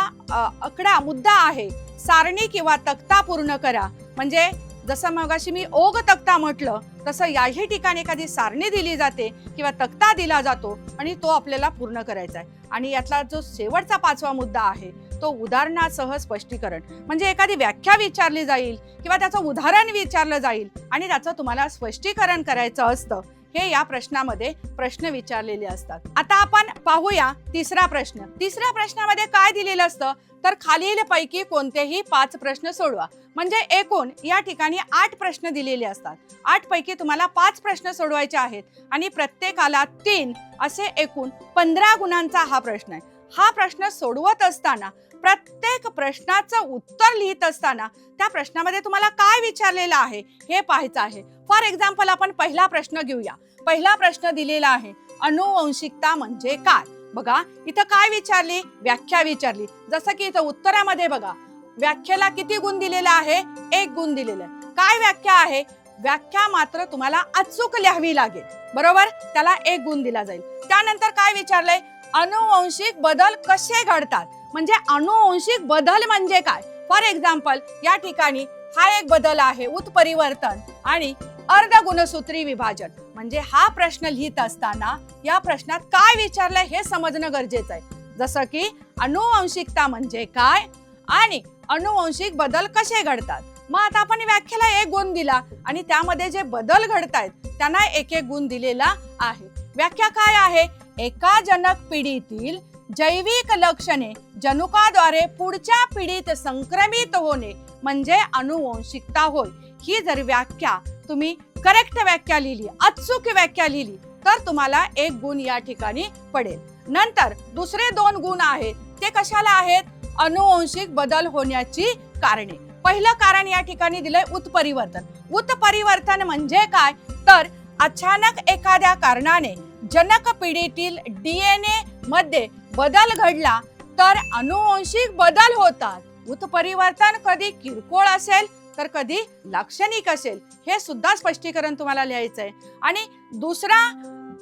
आकडा मुद्दा आहे, सारणी किंवा तक्ता पूर्ण करा. म्हणजे जसं मगाशी मी ओघ तक्ता म्हटलं तसं याही ठिकाणी एखादी सारणी दिली जाते किंवा तक्ता दिला जातो आणि तो आपल्याला पूर्ण करायचा आहे. आणि यातला जो शेवटचा 5वा मुद्दा आहे तो उदाहरणासह स्पष्टीकरण. म्हणजे एखादी व्याख्या विचारली जाईल किंवा त्याचं उदाहरण विचारलं जाईल आणि त्याचं तुम्हाला स्पष्टीकरण करायचं असतं. हे या प्रश्नामध्ये प्रश्न विचारलेले असतात. आता आपण पाहूया तिसरा प्रश्न. तिसऱ्या प्रश्नामध्ये काय दिलेलं असतं तर खालील पैकी कोणतेही 5 प्रश्न सोडवा. म्हणजे एकूण या ठिकाणी 8 प्रश्न दिलेले असतात. 8 पैकी तुम्हाला 5 प्रश्न सोडवायचे आहेत आणि प्रत्येकाला 3 असे एकूण 15 गुणांचा हा प्रश्न आहे. हा प्रश्न सोडवत असताना प्रत्येक प्रश्नाचं उत्तर लिहित असताना त्या प्रश्नामध्ये तुम्हाला काय विचारलेलं आहे हे पाहायचं आहे. फॉर एक्झाम्पल आपण पहिला प्रश्न घेऊया. पहिला प्रश्न दिलेला आहे, अनुवंशिकता म्हणजे काय. बघा इथं काय विचारली, व्याख्या विचारली. जसं की इथं उत्तरामध्ये बघा व्याख्याला किती गुण दिलेला आहे, 1 गुण दिलेला आहे. काय व्याख्या आहे, व्याख्या मात्र तुम्हाला अचूक लिहावी लागेल, बरोबर, त्याला 1 गुण दिला जाईल. त्यानंतर काय विचारलंय, अनुवंशिक बदल कसे घडतात. म्हणजे अनुवंशिक बदल म्हणजे काय. फॉर एक्झाम्पल या ठिकाणी हा एक बदल आहे, उत्परिवर्तन आणि अर्धगुणसूत्री विभाजन. म्हणजे हा प्रश्न लिहित असताना या प्रश्नात काय विचारलंय हे समजणं गरजेचं आहे. जसं की अनुवंशिकता म्हणजे काय आणि अनुवंशिक बदल कसे घडतात. मग आता आपण व्याख्याला 1 गुण दिला आणि त्यामध्ये जे बदल घडतायत त्यांना 1-1 गुण दिलेला आहे. व्याख्या काय आहे, एका जनक पिढीतील जैविक लक्षणे जनुकाद्वारे पुढच्या पिढीत संक्रमित होणे म्हणजे अनुवंशिकता होय. ही जर व्याख्या तुम्ही करेक्ट व्याख्या लिहिली, अचूक व्याख्या लिहिली तर तुम्हाला 1 गुण या ठिकाणी पडेल. नंतर दुसरे 2 गुण आहेत ते कशाला आहेत, अनुवंशिक बदल होण्याची कारणे. पहिलं कारण या ठिकाणी दिलंय उत्परिवर्तन. उत्परिवर्तन म्हणजे काय तर अचानक एखाद्या कारणाने जनक पिढीतील DNA मध्ये बदल घडला तर अनुवंशिक बदल होतात. उत्परिवर्तन कधी किरकोळ असेल तर कधी लाक्षणिक असेल, हे सुद्धा स्पष्टीकरण तुम्हाला लिहायचं आहे. आणि दुसरा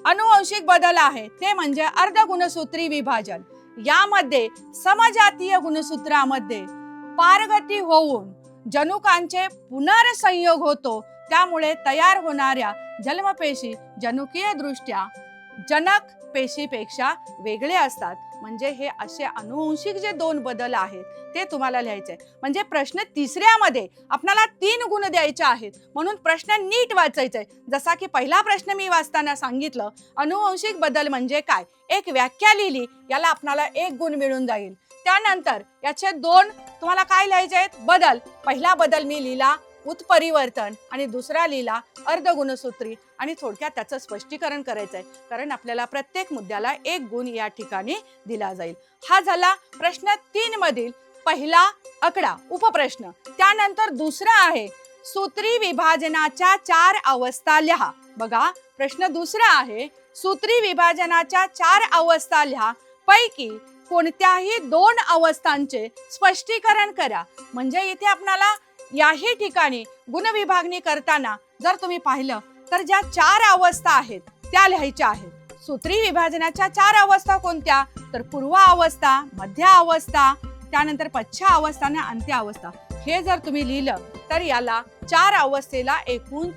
अनुवंशिक बदल आहे ते म्हणजे अर्धगुणसूत्री विभाजन. यामध्ये समजातीय गुणसूत्रामध्ये पारगती होऊन जनुकांचे पुनर्संयोग होतो. त्यामुळे तयार होणाऱ्या जन्मपेशी जनुकीय दृष्ट्या जनक पेशीपेक्षा वेगळे असतात. म्हणजे हे असे अनुवंशिक जे 2 बदल आहेत ते तुम्हाला लिहायचे. म्हणजे प्रश्न तिसऱ्यामध्ये आपल्याला 3 गुण द्यायचे आहेत, म्हणून प्रश्न नीट वाचायचा आहे. जसा की पहिला प्रश्न मी वाचताना सांगितलं, अनुवंशिक बदल म्हणजे काय, एक व्याख्या लिहिली, याला आपल्याला 1 गुण मिळून जाईल. त्यानंतर याचे 2 तुम्हाला काय लिहायचे आहेत, बदल. पहिला बदल मी लिहिला उत्परिवर्तन आणि दुसरा लिहिला अर्धगुणसूत्री आणि थोडक्यात त्याचं स्पष्टीकरण करायचं आहे, कारण आपल्याला प्रत्येक मुद्द्याला 1 गुण या ठिकाणी दिला जाईल. हा झाला प्रश्न 3 मधील पहिला आकडा, उपप्रश्न. त्यानंतर दुसरा आहे सूत्री विभाजनाच्या 4 अवस्था लिहा. बघा प्रश्न दुसरा आहे सूत्री विभाजनाच्या 4 अवस्था लिहा. पैकी कोणत्याही 2 अवस्थांचे स्पष्टीकरण करा. म्हणजे इथे आपल्याला याही ठिकाणी गुणविभागणी करताना जर तुम्ही पाहिलं तर ज्या 4 अवस्था आहेत त्या लिहायच्या आहेत. सूत्री विभाजनाच्या 4 अवस्था कोणत्या तर पूर्व अवस्था, मध्य अवस्था, त्यानंतर पश्च अवस्था आणि अंत्य अवस्था. हे जर तुम्ही लिहिलं तर याला 4 अवस्थेला एकूण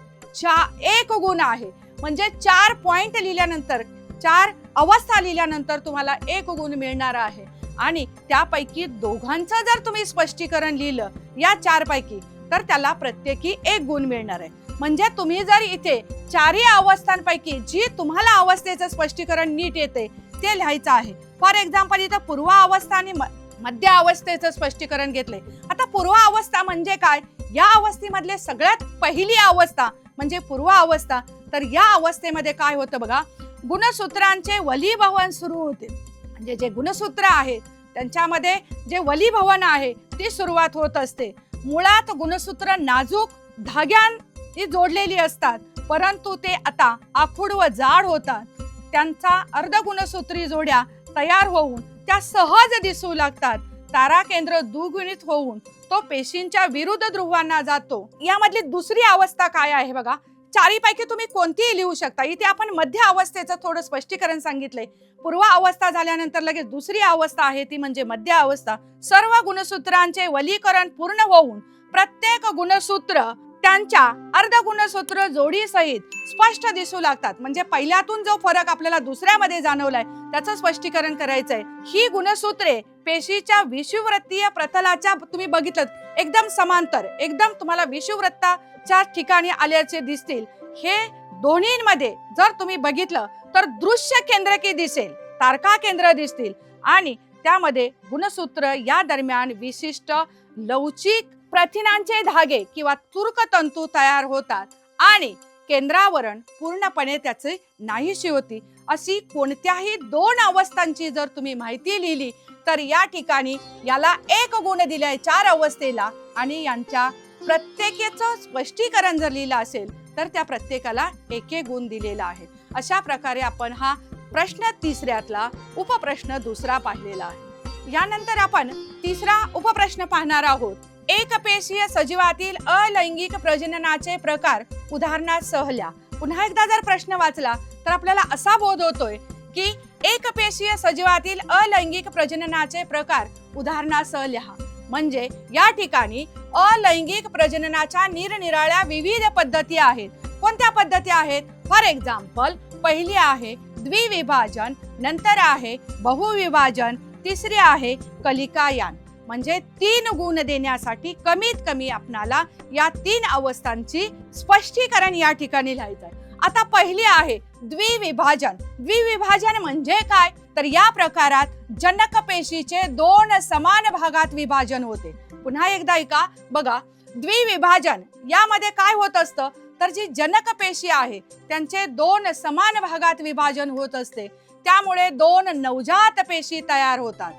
1 गुण आहे. म्हणजे 4 पॉइंट लिहिल्यानंतर, 4 अवस्था लिहिल्यानंतर तुम्हाला 1 गुण मिळणार आहे. आणि त्यापैकी दोघांचं जर तुम्ही स्पष्टीकरण लिहिलं या 4 पैकी तर त्याला प्रत्येकी 1 गुण मिळणार आहे. म्हणजे तुम्ही जर इथे 4 अवस्थांपैकी जी तुम्हाला अवस्थेचं स्पष्टीकरण नीट येते ते लिहायचं आहे. फॉर एक्झाम्पल इथं पूर्व अवस्था आणि मध्य अवस्थेचं स्पष्टीकरण घेतलंय. आता पूर्व अवस्था म्हणजे काय, या अवस्थेमधले सगळ्यात पहिली अवस्था म्हणजे पूर्व अवस्था. तर या अवस्थेमध्ये काय होतं बघा, गुणसूत्रांचे वलीभवन सुरू होते. म्हणजे जे गुणसूत्र आहेत त्यांच्यामध्ये जे वलीभवन आहे ती सुरुवात होत असते. मुळात गुणसूत्र नाजूक धाग्यांनी जोडलेली असतात, परंतु ते आता आखूड व जाड होतात. त्यांचा अर्धगुणसूत्री जोड्या तयार होऊन त्या सहज दिसू लागतात. तारा केंद्र द्विगुणित होऊन तो पेशींच्या विरुद्ध ध्रुवांना जातो. यामधली दुसरी अवस्था काय आहे बघा. चारीपैकी तुम्ही कोणतीही लिहू शकता. इथे आपण मध्य अवस्थेचं थोडं स्पष्टीकरण सांगितलंय. पूर्व अवस्था झाल्यानंतर लगेच दुसरी अवस्था आहे ती म्हणजे मध्य अवस्था. सर्व गुणसूत्रांचे वलीकरण पूर्ण होऊन प्रत्येक गुणसूत्र त्यांच्या अर्धगुणसूत्र जोडीसहित स्पष्ट दिसू लागतात. म्हणजे पहिल्यातून जो फरक आपल्याला दुसऱ्यामध्ये जाणवलाय त्याचं स्पष्टीकरण करायचंय. ही गुणसूत्रे पेशीच्या विषुववृत्तीय प्रतलाच्या तुम्ही बघितलं एकदम समांतर, एकदम तुम्हाला विषुववृत्ताच्या ठिकाणी आल्याचे दिसतील. हे दोन्हींमध्ये जर तुम्ही बघितलं तर दृश्य केंद्रकी दिसेल, तारका केंद्र दिसतील आणि त्यामध्ये गुणसूत्र या दरम्यान विशिष्ट लवचिक प्रथिनांचे धागे किंवा तुर्कतंतू तयार होतात आणि केंद्रावरण पूर्णपणे त्याची नाहीशी होती. अशी कोणत्याही दोन अवस्थांची जर तुम्ही माहिती लिहिली तर या ठिकाणी याला 1 गुण दिलाय 4 अवस्थेला आणि यांच्या प्रत्येकाचं स्पष्टीकरण जर लिहिलं असेल तर त्या प्रत्येकाला 1 गुण दिलेला आहे. अशा प्रकारे आपण हा प्रश्न तिसऱ्यातला उपप्रश्न दुसरा पाहिलेला आहे. यानंतर आपण तिसरा उपप्रश्न पाहणार आहोत. एकपेशीय सजीवातील अलैंगिक प्रजननाचे प्रकार उदाहरणासह लिहा. पुन्हा एकदा जर प्रश्न वाचला तर आपल्याला असा बोध होतोय की एकपेशीय सजीवातील अलैंगिक प्रजननाचे प्रकार उदाहरणासह लिहा. म्हणजे या ठिकाणी अलैंगिक प्रजननाच्या निरनिराळ्या विविध पद्धती आहेत. कोणत्या पद्धती आहेत? फॉर एक्झाम्पल, पहिली आहे द्विविभाजन, नंतर आहे बहुविभाजन, तिसरी आहे कलिकायान. म्हणजे 3 गुण देण्यासाठी कमीत कमी आपल्याला या 3 अवस्थांची स्पष्टीकरण या ठिकाणी लिहायचं आहे. आता पहिली आहे द्विविभाजन. द्विविभाजन म्हणजे काय? तर या प्रकारात जनक पेशीचे 2 समान भागात विभाजन होते. पुन्हा एकदा ऐका बघा. द्विविभाजन यामध्ये काय होत असतं तर जी जनक पेशी आहे त्यांचे 2 समान भागात विभाजन होत असते. त्यामुळे 2 नवजात पेशी तयार होतात.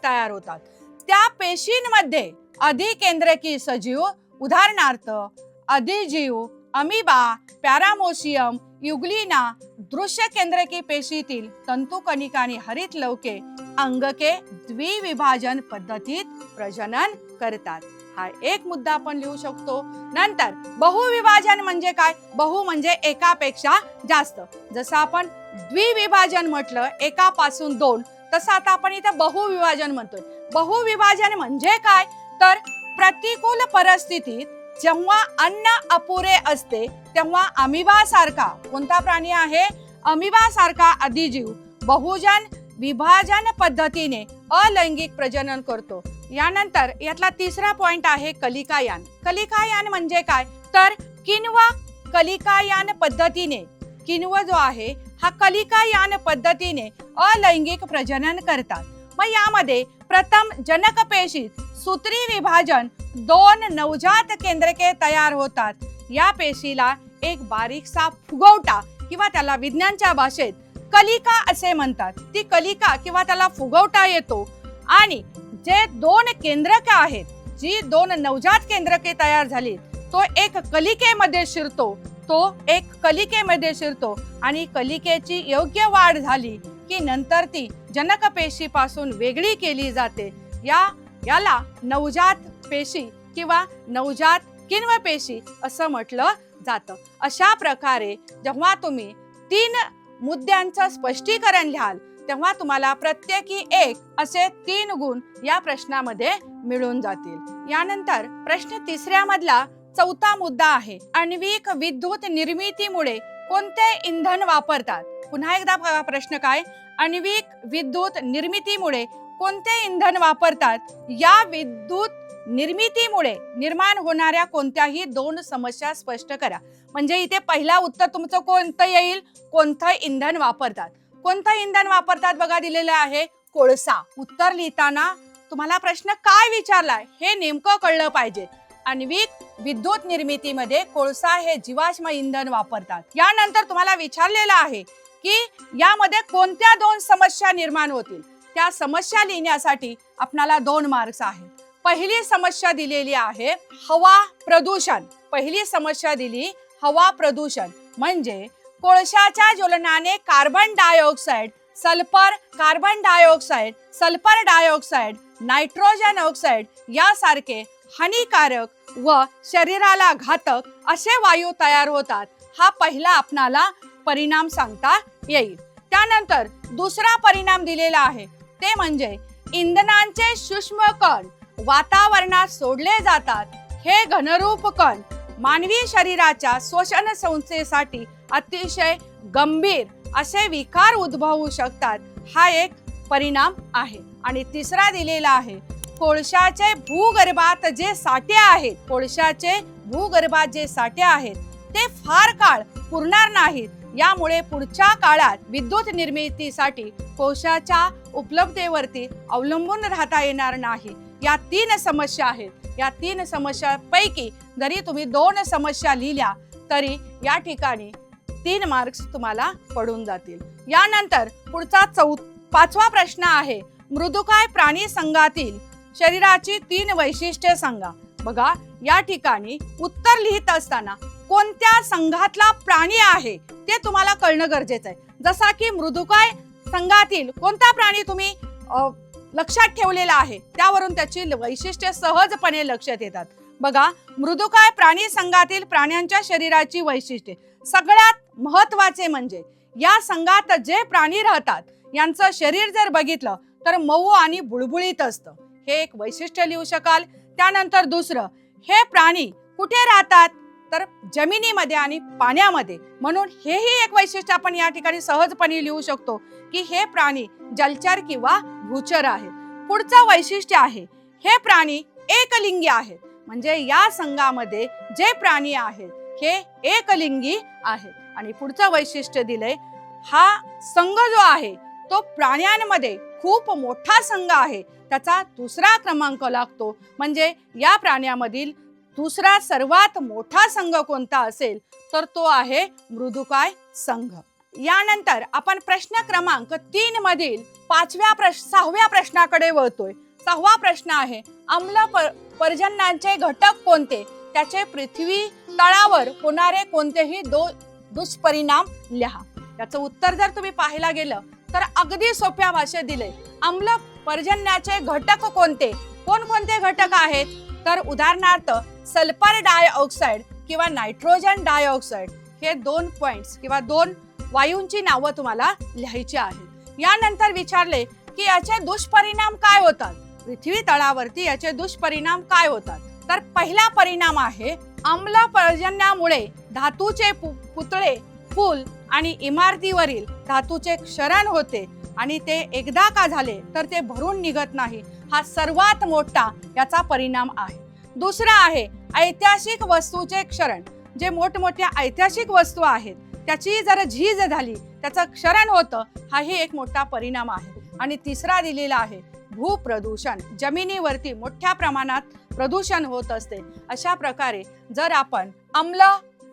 तयार होतात. त्या पेशींमध्ये अधिकेंद्रकी सजीव उदाहरणार्थ अधिजीव, अमिबा, पॅरामोशियम, युग्लिना, दृश्य केंद्रकी पेशीतील तंतुकणिका आणि हरित लवके अंगके द्विविभाजन पद्धतीत प्रजनन करतात. हा एक मुद्दा आपण लिहू शकतो. नंतर बहुविभाजन म्हणजे काय? बहु म्हणजे एकापेक्षा जास्त. जसं आपण द्विविभाजन म्हटलं एकापासून 2, तसं आता आपण इथे बहुविभाजन म्हणतोय. बहुविभाजन म्हणजे काय? तर प्रतिकूल परिस्थितीत जेव्हा अन्न अपुरे असते तेव्हा अमिबा सारखा कोणता प्राणी आहे? अमिबा सारखा अधिजीव बहुजन विभाजन पद्धतीने अलैंगिक प्रजनन करतो. यानंतर यातला तिसरा पॉइंट आहे कलिकायान. कलिकायान म्हणजे काय? तर किण्व कलिकायान पद्धतीने, किण्व जो आहे हा कलिकायान पद्धतीने अलैंगिक प्रजनन करतात. मग यामध्ये प्रथम जनक पेशीत सूत्री विभाजन 2 नवजात केंद्रके तयार होतात. या पेशीला एक बारीकसा फुगवटा किंवा त्याला विज्ञानच्या भाषेत कलिका असे म्हणतात. ती कलिका किंवा त्याला फुगवटा येतो आणि जे 2 केंद्रके आहेत, जी 2 नवजात केंद्रके तयार झाली तो एक कलिकेमध्ये शिरतो आणि कलिकेची योग्य वाढ झाली की नंतर ती जनक पेशी पासून वेगळी केली जाते. याला नवजात पेशी किंवा नवजात किण्व पेशी असं म्हटलं जातं. अशा प्रकारे जेव्हा तुम्ही 3 मुद्द्यांचं स्पष्टीकरण लिहाल तेव्हा तुम्हाला प्रत्येकी 1 असे 3 गुण या प्रश्नामध्ये मिळून जातील. यानंतर प्रश्न तिसऱ्या मधला चौथा मुद्दा आहे आण्विक विद्युत निर्मितीमुळे कोणते इंधन वापरतात? पुन्हा एकदा प्रश्न काय? आण्विक विद्युत निर्मितीमुळे कोणते इंधन वापरतात? या विद्युत निर्मितीमुळे निर्माण होणाऱ्या कोणत्याही 2 समस्या स्पष्ट करा. म्हणजे इथे पहिला उत्तर तुमचं कोणतं येईल? कोणतं इंधन वापरतात? कोणतं इंधन वापरतात बघा दिलेलं आहे कोळसा. उत्तर लिहिताना तुम्हाला प्रश्न काय विचारलाय हे नेमकं कळलं पाहिजे. आण्विक विद्युत निर्मितीमध्ये कोळसा हे जीवाश्म इंधन वापरतात. यानंतर तुम्हाला विचारलेलं आहे की यामध्ये कोणत्या 2 समस्या निर्माण होतील. त्या समस्या लिहिण्यासाठी आपल्याला 2 मार्क्स आहेत. पहिली समस्या दिलेली आहे हवा प्रदूषण. पहिली समस्या दिली हवा प्रदूषण म्हणजे कोळशाच्या ज्वलनाने carbon dioxide, carbon dioxide, sulphur dioxide, nitrogen oxide यासारखे हानिकारक व शरीराला घातक असे वायू तयार होतात. हा पहिला आपणाला परिणाम सांगता येईल. त्यानंतर दुसरा परिणाम दिलेला आहे ते म्हणजे इंधनांचे सूक्ष्म कण वातावरणात सोडले जातात. हे घनरूप कण मानवी शरीराच्या श्वसन संस्थेसाठी अतिशय गंभीर असे विकार उद्भवू शकतात. हा एक परिणाम आहे. आणि तिसरा दिलेला आहे कोळशाचे भूगर्भात जे साठे आहेत, कोळशाचे भूगर्भात जे साठे आहेत ते फार काळ पुरणार नाहीत. यामुळे पुढच्या काळात विद्युत निर्मितीसाठी कोळशाच्या उपलब्धतेवरती अवलंबून राहता येणार नाही. या 3 समस्या आहेत. या 3 समस्यापैकी जरी तुम्ही 2 समस्या लिहिल्या तरी या ठिकाणी 3 मार्क्स तुम्हाला पडून जातील. यानंतर पुढचा 5वा प्रश्न आहे मृदुकाय प्राणी संघातील शरीराची 3 वैशिष्ट्ये सांगा. बघा या ठिकाणी उत्तर लिहित असताना कोणत्या संघातला प्राणी आहे ते तुम्हाला कळणं गरजेचं आहे. जसा की मृदुकाय संघातील कोणता प्राणी तुम्ही लक्षात ठेवलेला आहे त्यावरून त्याची वैशिष्ट्ये सहजपणे लक्षात येतात. बघा मृदुकाय प्राणी संघातील प्राण्यांच्या शरीराची वैशिष्ट्ये सगळ्यात महत्वाचे म्हणजे या संघात जे प्राणी राहतात यांचं शरीर जर बघितलं तर मऊ आणि बुळबुळीत असतं. हे एक वैशिष्ट्य लिहू शकाल. त्यानंतर दुसरं हे प्राणी कुठे राहतात तर जमिनीमध्ये आणि पाण्यामध्ये, म्हणून हेही एक वैशिष्ट्य आपण या ठिकाणी सहजपणे लिहू शकतो की हे प्राणी जलचर किंवा भूचर आहेत. पुढचं वैशिष्ट्य आहे हे प्राणी एकलिंगी आहेत. म्हणजे या संघामध्ये जे प्राणी आहेत हे एकलिंगी आहेत. आणि पुढचं वैशिष्ट्य दिलंय हा संघ जो आहे तो प्राण्यांमध्ये खूप मोठा संघ आहे. त्याचा 2रा क्रमांक लागतो. म्हणजे या प्राण्यामधील दुसरा सर्वात मोठा संघ कोणता असेल तर तो आहे मृदुकाय संघ. यानंतर आपण प्रश्न क्रमांक 3 मधील 6व्या प्रश्नाकडे वळतोय. 6वा प्रश्न आहे आम्ल पर्जन्यांचे घटक कोणते, त्याचे पृथ्वी तळावर होणारे कोणतेही दुष्परिणाम लिहा. याचं उत्तर जर तुम्ही पाहायला गेलं तर अगदी सोप्या भाषेत दिले. आम्ल पर्जन्याचे घटक कोणते, कोणकोणते घटक आहेत तर उदाहरणार्थ सल्फर डायऑक्साईड किंवा नायट्रोजन डायऑक्साईड हे 2 पॉइंट्स किंवा 2 वायूंची नावं तुम्हाला लिहायची आहेत. यानंतर विचारले की याचे दुष्परिणाम काय होतात, पृथ्वी तळावरती याचे दुष्परिणाम काय होतात. तर पहिला परिणाम आहे आम्ल पर्जन्यामुळे धातूचे पुतळे, पूल आणि इमारतीवरील धातूचे क्षरण होते आणि ते एकदा का झाले तर ते भरून निघत नाही. हा सर्वात मोठा याचा परिणाम आहे. दुसरा आहे ऐतिहासिक वस्तूचे क्षरण. जे मोठमोठ्या ऐतिहासिक वस्तू आहेत त्याची जर झीज झाली त्याचं क्षरण होतं, हाही एक मोठा परिणाम आहे. आणि तिसरा दिलेला आहे भूप्रदूषण. जमिनीवरती मोठ्या प्रमाणात प्रदूषण होत असते. अशा प्रकारे जर आपण आम्ल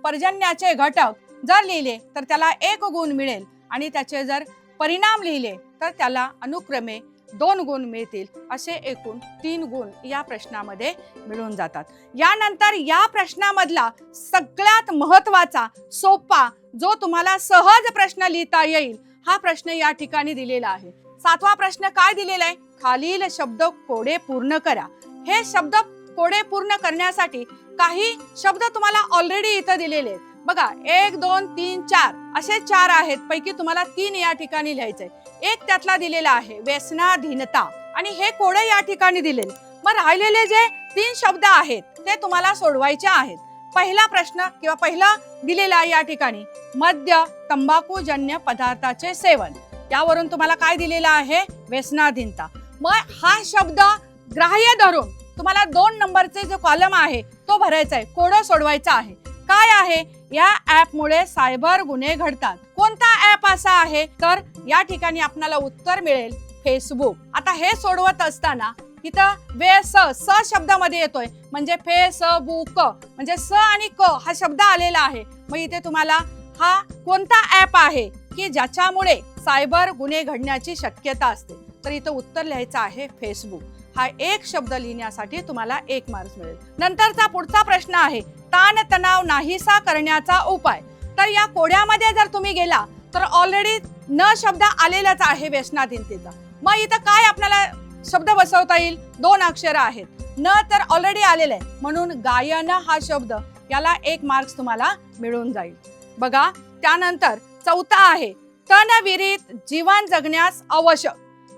पर्जन्याचे घटक जर लिहिले तर त्याला 1 गुण मिळेल आणि त्याचे जर परिणाम लिहिले तर त्याला अनुक्रमे 2 गुण मिळतील. असे एकूण 3 गुण या प्रश्नामध्ये मिळून जातात. यानंतर या प्रश्नामधला सगळ्यात महत्वाचा सोपा जो तुम्हाला सहज प्रश्न लिहिता येईल हा प्रश्न या ठिकाणी दिलेला आहे. 7वा प्रश्न काय दिलेला आहे, खालील शब्द कोडे पूर्ण करा. हे शब्द कोडे पूर्ण करण्यासाठी काही शब्द तुम्हाला ऑलरेडी इथं दिलेले आहेत. बघा 1, 2, 3, 4 असे 4 आहेत. पैकी तुम्हाला 3 या ठिकाणी लिहायचंय. एक त्यातला दिलेला आहे व्यसनाधीनता आणि हे कोडे या ठिकाणी दिलेले. मग राहिलेले जे 3 शब्द आहेत ते तुम्हाला सोडवायचे आहेत. पहिला प्रश्न किंवा पहिला दिलेला या ठिकाणी मद्य तंबाखूजन्य पदार्थाचे सेवन, त्यावरून तुम्हाला काय दिलेलं आहे व्यसनाधीनता. मग हा शब्द ग्राह्य धरून तुम्हाला 2 नंबरचे जो कॉलम आहे तो भरायचा आहे, कोडं सोडवायचा आहे. काय आहे, या ऍप मुळे सायबर गुन्हे घडतात. कोणता ऍप असा आहे तर या ठिकाणी आपल्याला उत्तर मिळेल फेसबुक. आता हे सोडवत असताना इथं वे स शब्दामध्ये येतोय म्हणजे फेसबुक म्हणजे स आणि क हा शब्द आलेला आहे. मग इथे तुम्हाला हा कोणता ऍप आहे की ज्याच्यामुळे सायबर गुन्हे घडण्याची शक्यता असते, तर इथं उत्तर लिहायचं आहे फेसबुक. हा एक शब्द लिहिण्यासाठी तुम्हाला 1 मार्क्स मिळेल. नंतरचा पुढचा प्रश्न आहे ताण तणाव नाहीसा करण्याचा उपाय. तर या कोड्यामध्ये जर तुम्ही गेला तर ऑलरेडी न शब्द आलेलाच आहे व्यसनाधीनतेचा. मग इथं काय आपल्याला शब्द बसवता येईल? 2 अक्षर आहेत. न तर ऑलरेडी आलेलं आहे म्हणून गायन हा शब्द याला 1 मार्क्स तुम्हाला मिळून जाईल. बघा त्यानंतर चौथा आहे तणविरहित जीवन जगण्यास आवश्यक.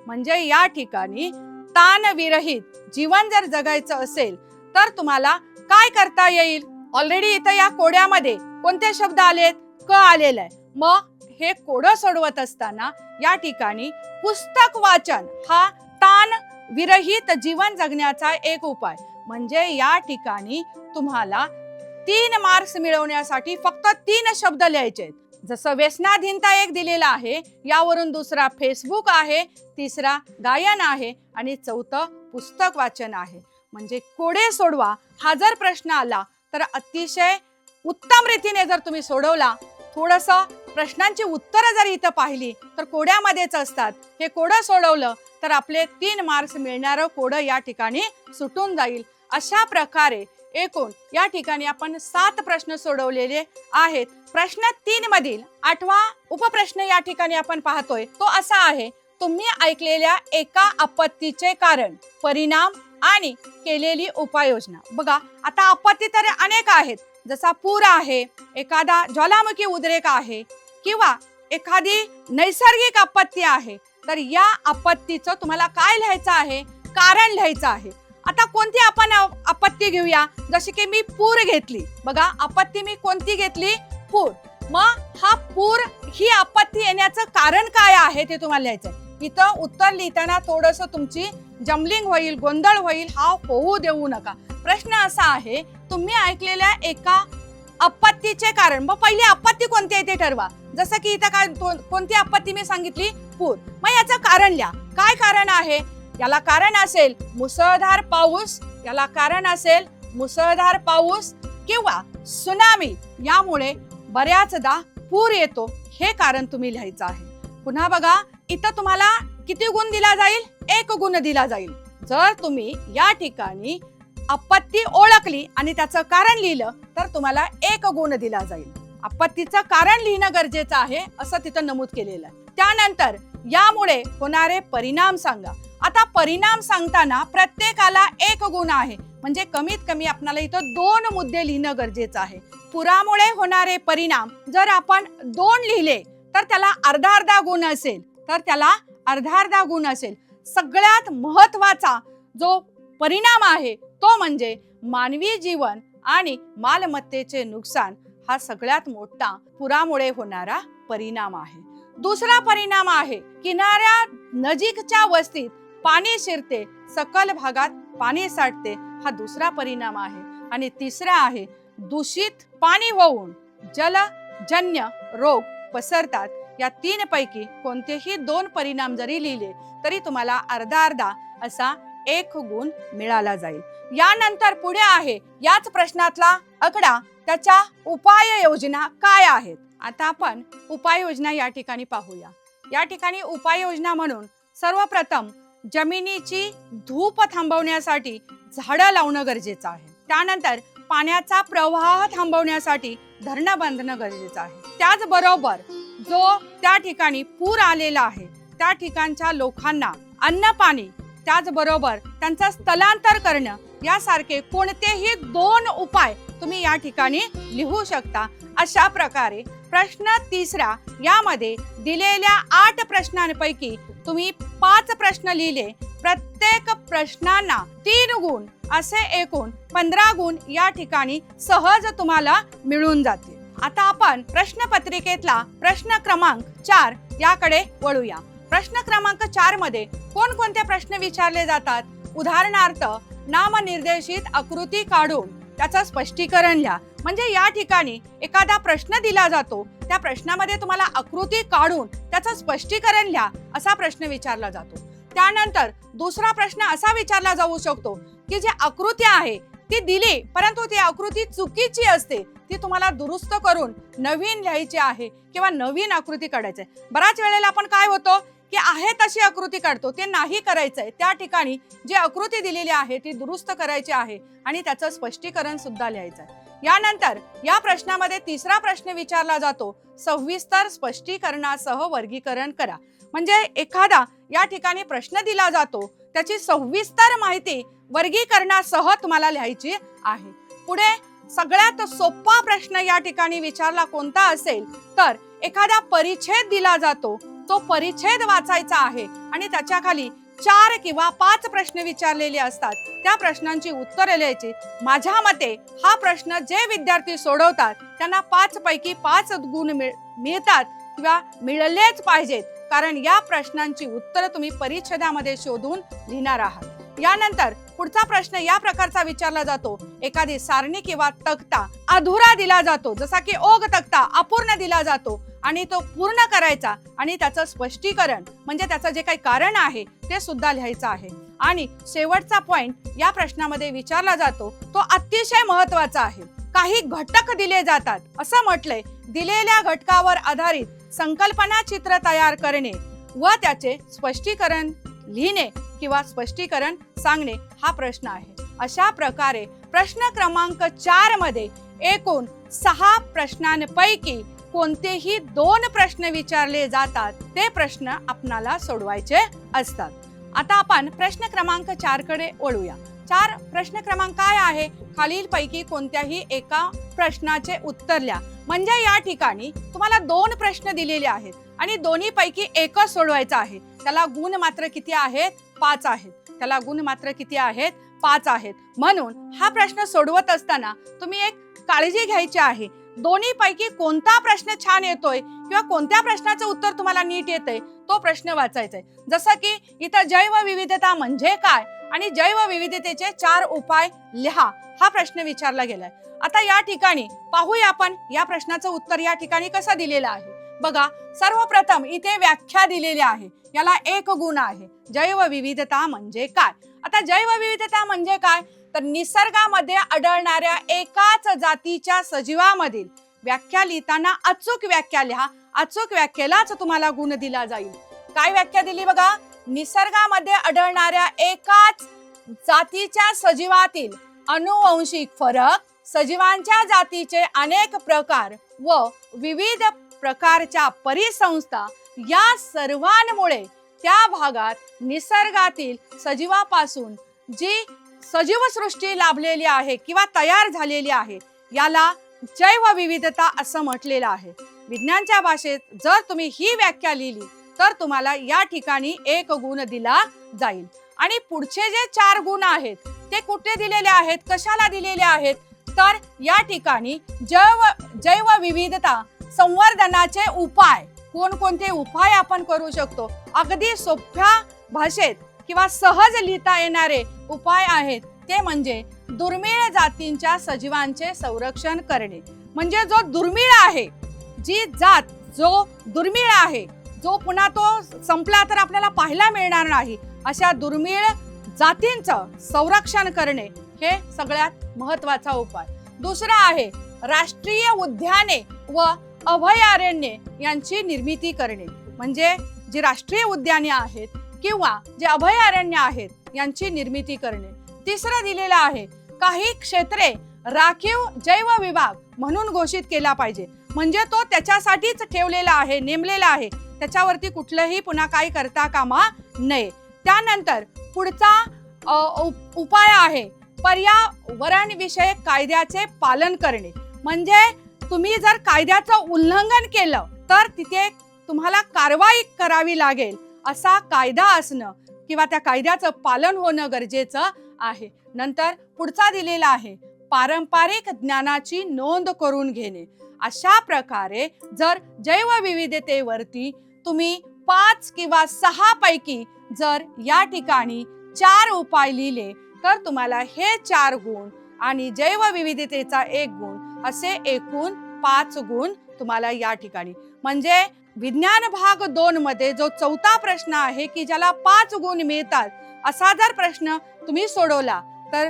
म्हणजे या ठिकाणी ताणविरहित जीवन जर जगायचं असेल तर तुम्हाला काय करता येईल? ऑलरेडी इथं या कोड्यामध्ये कोणते शब्द आलेत? क आलेलं आहे. मग हे कोडं सोडवत असताना या ठिकाणी पुस्तक वाचन हा ताण विरहित जीवन जगण्याचा एक उपाय. म्हणजे या ठिकाणी तुम्हाला 3 मार्क्स मिळवण्यासाठी फक्त 3 शब्द लिहायचे आहेत. जसं व्यसनाधीनता एक दिलेला आहे, यावरून दुसरा फेसबुक आहे, तिसरा गायन आहे आणि चौथं पुस्तक वाचन आहे. म्हणजे कोडे सोडवा हा जर प्रश्न आला तर अतिशय उत्तम रीतीने जर तुम्ही सोडवला, थोडंसं प्रश्नांची उत्तरं जर इथं पाहिली तर कोड्यामध्येच असतात, हे कोडं सोडवलं तर आपले 3 मार्क्स मिळणारं कोडं या ठिकाणी सुटून जाईल. अशा प्रकारे एकूण या ठिकाणी आपण 7 प्रश्न सोडवलेले आहेत. प्रश्न 3 मधील 8वा उपप्रश्न या ठिकाणी आपण पाहतोय तो असा आहे तुम्ही ऐकलेल्या एका आपत्तीचे कारण, परिणाम आणि केलेली उपाययोजना. बघा आता आपत्ती तर अनेक आहेत, जसा पूर आहे, एखादा ज्वालामुखी उद्रेक आहे किंवा एखादी नैसर्गिक आपत्ती आहे. तर या आपत्तीचं तुम्हाला काय लिहायचं आहे? कारण लिहायचं आहे. आता कोणती आपण आपत्ती घेऊया, जशी की मी पूर घेतली. बघा आपत्ती मी कोणती घेतली? पूर. मग हा पूर ही आपत्ती येण्याचं कारण काय आहे ते तुम्हाला लिहायचं. इथं उत्तर लिहिताना थोडंसं तुमची जम्बलिंग होईल, गोंधळ होईल, हा होऊ देऊ नका. प्रश्न असा आहे तुम्ही ऐकलेल्या एका आपत्तीचे कारण. मग पहिली आपत्ती कोणती आहे ते ठरवा. जसं की इथं काय कोणती आपत्ती मी सांगितली? पूर. मग याचं कारण लिहा. काय कारण आहे? याला कारण असेल मुसळधार पाऊस, याला कारण असेल मुसळधार पाऊस किंवा सुनामी, यामुळे बऱ्याचदा पूर येतो, हे कारण तुम्ही लिहायचं आहे. पुन्हा बघा इथं तुम्हाला किती गुण दिला जाईल? 1 गुण दिला जाईल. जर तुम्ही या ठिकाणी आपत्ती ओळखली आणि त्याचं कारण लिहिलं तर तुम्हाला 1 गुण दिला जाईल. आपत्तीचं कारण लिहिणं गरजेचं आहे असं तिथं नमूद केलेलं आहे. त्यानंतर यामुळे होणारे परिणाम सांगा. आता परिणाम सांगताना प्रत्येकाला 1 गुण आहे, म्हणजे कमीत कमी आपल्याला इथं 2 मुद्दे लिहिणं गरजेचं आहे. पुरामुळे होणारे परिणाम जर आपण 2 लिहिले तर त्याला अर्धा गुण असेल, तर त्याला अर्धा गुण असेल. सगळ्यात महत्वाचा जो परिणाम आहे तो म्हणजे मानवी जीवन आणि मालमत्तेचे नुकसान, हा सगळ्यात मोठा पुरामुळे होणारा परिणाम आहे. दुसरा परिणाम आहे किनाऱ्या नजीकच्या वस्तीत पाणी शिरते, सकल भागात पाणी साठते, हा दुसरा परिणाम आहे. आणि तिसरा आहे दूषित पाणी होऊन जलजन्य रोग पसरतात. या 3 पैकी कोणतेही 2 परिणाम जरी लिहिले तरी तुम्हाला अर्धा असा 1 गुण मिळाला जाईल. यानंतर पुढे आहे याच प्रश्नातला आकडा, त्याच्या उपाययोजना काय आहेत. आता आपण उपाययोजना या ठिकाणी पाहूया. या ठिकाणी उपाययोजना म्हणून सर्वप्रथम जमिनीची धूप थांबवण्यासाठी झाडं लावणं गरजेचं आहे. त्यानंतर पाण्याचा प्रवाह थांबवण्यासाठी धरणं बांधणं गरजेचं आहे. त्याचबरोबर जो त्या ठिकाणी पूर आलेला आहे त्या ठिकाणच्या लोकांना अन्न पाणी, त्याचबरोबर त्यांचं स्थलांतर करणं, यासारखे कोणतेही 2 उपाय तुम्ही या ठिकाणी लिहू शकता. अशा प्रकारे प्रश्न 3रा यामध्ये दिलेल्या 8 प्रश्नांपैकी तुम्ही 5 प्रश्न लिहिले. प्रत्येक प्रश्नांना 3 गुण असे एकूण 15 गुण या ठिकाणी सहज तुम्हाला मिळून जातील. आता आपण प्रश्नपत्रिकेतला प्रश्न क्रमांक 4 याकडे वळूया. प्रश्न क्रमांक 4 मध्ये कोणकोणते प्रश्न विचारले जातात? उदाहरणार्थ नामनिर्देशित आकृती काढून त्याचं स्पष्टीकरण लिहा. म्हणजे या ठिकाणी एखादा प्रश्न दिला जातो, त्या प्रश्नामध्ये तुम्हाला आकृती काढून त्याचं स्पष्टीकरण लिहा असा प्रश्न विचारला जातो. त्यानंतर दुसरा प्रश्न असा विचारला जाऊ शकतो की जी आकृती आहे ती दिली, परंतु ती आकृती चुकीची असते, ती तुम्हाला दुरुस्त करून नवीन लिहायची आहे किंवा नवीन आकृती काढायची आहे. बऱ्याच वेळेला आपण काय होतो की आहे तशी आकृती काढतो, ते नाही करायचंय. त्या ठिकाणी जी आकृती दिलेली आहे ती दुरुस्त करायची आहे आणि त्याचं स्पष्टीकरण सुद्धा लिहायचं आहे. यानंतर या प्रश्नामध्ये तिसरा प्रश्न विचारला जातो, सविस्तर स्पष्टीकरणासह वर्गीकरण करा. म्हणजे एखादा या ठिकाणी प्रश्न दिला जातो, त्याची सविस्तर माहिती वर्गीकरणासह तुम्हाला लिहायची आहे. पुढे सगळ्यात सोपा प्रश्न या ठिकाणी विचारला कोणता असेल तर एखादा परिच्छेद दिला जातो, तो परिच्छेद वाचायचा आहे आणि त्याच्या खाली 4 किंवा 5 प्रश्न विचारलेले असतात. त्या प्रश्नांची उत्तरे लिहायची. माझ्या मते हा प्रश्न जे विद्यार्थी सोडवतात त्यांना 5 पैकी 5 गुण मिळतात किंवा मिळलेच पाहिजेत, कारण या प्रश्नांची उत्तरं तुम्ही परिच्छेदामध्ये शोधून लिहिणार आहात. यानंतर पुढचा प्रश्न या प्रकारचा विचारला जातो, एखादी सारणी किंवा तक्ता अधुरा दिला जातो, जसा की ओघ तक्ता अपूर्ण दिला जातो आणि तो पूर्ण करायचा आणि त्याचं स्पष्टीकरण म्हणजे त्याचं जे काही कारण आहे ते सुद्धा लिहायचं आहे. आणि शेवटचा पॉइंट या प्रश्नामध्ये विचारला जातो, तो अतिशय महत्वाचा आहे. काही घटक दिले जातात, असं म्हटलंय, दिलेल्या घटकावर आधारित संकल्पना चित्र तयार करणे व त्याचे स्पष्टीकरण लिहिणे किंवा स्पष्टीकरण सांगणे हा प्रश्न आहे. अशा प्रकारे प्रश्न क्रमांक 4 मध्ये एकूण 6 प्रश्नांपैकी कोणतेही 2 प्रश्न विचारले जातात, ते प्रश्न आपणाला सोडवायचे असतात. आता आपण प्रश्न क्रमांक 4 कडे वळूया. 4 प्रश्न क्रमांक काय आहे, खालील पैकी कोणत्याही एका प्रश्नाचे उत्तर लिहा. म्हणजे या ठिकाणी तुम्हाला 2 प्रश्न दिलेले आहेत आणि दोन्ही पैकी एकच सोडवायचा आहे. त्याला गुण मात्र किती आहेत? 5 आहेत. त्याला गुण मात्र किती आहेत? 5 आहेत. म्हणून हा प्रश्न सोडवत असताना तुम्ही एक काळजी घ्यायची आहे, दोन्ही पैकी कोणता प्रश्न छान येतोय किंवा कोणत्या प्रश्नाचं उत्तर तुम्हाला नीट येतंय तो प्रश्न वाचायचा आहे. जसं की इथं जैवविविधता म्हणजे काय आणि जैवविविधतेचे 4 उपाय लिहा हा प्रश्न विचारला गेलाय. आता या ठिकाणी पाहूया आपण या प्रश्नाचं उत्तर या ठिकाणी कसं दिलेलं आहे. बघा, सर्वप्रथम इथे व्याख्या दिलेली आहे, याला 1 गुण आहे. जैवविविधता म्हणजे काय? आता जैवविविधता म्हणजे काय तर निसर्गामध्ये आढळणाऱ्या एकाच जातीच्या सजीवामधील व्याख्या लिहिताना अचूक व्याख्या लिहा. अचूक व्याख्येलाच तुम्हाला गुण दिला जाईल. काय व्याख्या दिली बघा, निसर्गामध्ये आढळणाऱ्या एकाच जातीच्या सजीवातील अनुवंशिक फरक, सजीवांच्या जातीचे अनेक प्रकार व विविध प्रकारच्या परिसंस्था या सर्वांमुळे त्या भागात निसर्गातील सजीवापासून जी सजीवसृष्टी लाभलेली आहे किंवा तयार झालेली आहे याला जैवविविधता असं म्हटलेलं आहे. विज्ञानच्या भाषेत जर तुम्ही ही व्याख्या लिहिली तर तुम्हाला या ठिकाणी 1 गुण दिला जाईल. आणि पुढचे जे 4 गुण आहेत ते कुठे दिलेले आहेत, कशाला दिलेले आहेत तर या ठिकाणी जैवविविधता संवर्धनाचे उपाय, कोणकोणते उपाय आपण करू शकतो, अगदी सोप्या भाषेत किंवा सहज लिहिता येणारे उपाय आहेत. ते म्हणजे दुर्मिळ जातींच्या सजीवांचे संरक्षण करणे. म्हणजे जो दुर्मिळ आहे, जी जात जो दुर्मिळ आहे, जो पुन्हा तो संपला तर आपल्याला पाहायला मिळणार नाही, अशा दुर्मिळ जातींचं संरक्षण करणे हे सगळ्यात महत्वाचा उपाय. दुसरा आहे राष्ट्रीय उद्याने व अभयारण्ये यांची निर्मिती करणे. म्हणजे जी राष्ट्रीय उद्याने आहेत किंवा जे अभयारण्य आहेत यांची निर्मिती करणे. तिसरं दिलेलं आहे काही क्षेत्रे राखीव जैव विभाग म्हणून घोषित केला पाहिजे. म्हणजे तो त्याच्यासाठीच ठेवलेला आहे, नेमलेला आहे, त्याच्यावरती कुठलंही पुन्हा काही करता कामा नये. त्यानंतर पुढचा उपाय आहे पर्यावरण विषयक कायद्याचे पालन करणे. म्हणजे तुम्ही जर कायद्याचं उल्लंघन केलं तर तिथे तुम्हाला कारवाई करावी लागेल असा कायदा असणं किंवा त्या कायद्याचं पालन होणं गरजेचं आहे. नंतर पुढचा दिलेला आहे पारंपरिक ज्ञानाची नोंद करून घेणे. अशा प्रकारे जर जैवविविधतेवरती तुम्ही 5 किंवा 6 पैकी जर या ठिकाणी 4 उपाय लिहिले तर तुम्हाला हे 4 गुण आणि जैवविविधतेचा 1 गुण असे एकूण 5 गुण तुम्हाला या ठिकाणी. म्हणजे विज्ञान भाग 2 मध्ये जो चौथा प्रश्न आहे की ज्याला 5 गुण मिळतात, असा जर प्रश्न तुम्ही सोडवला तर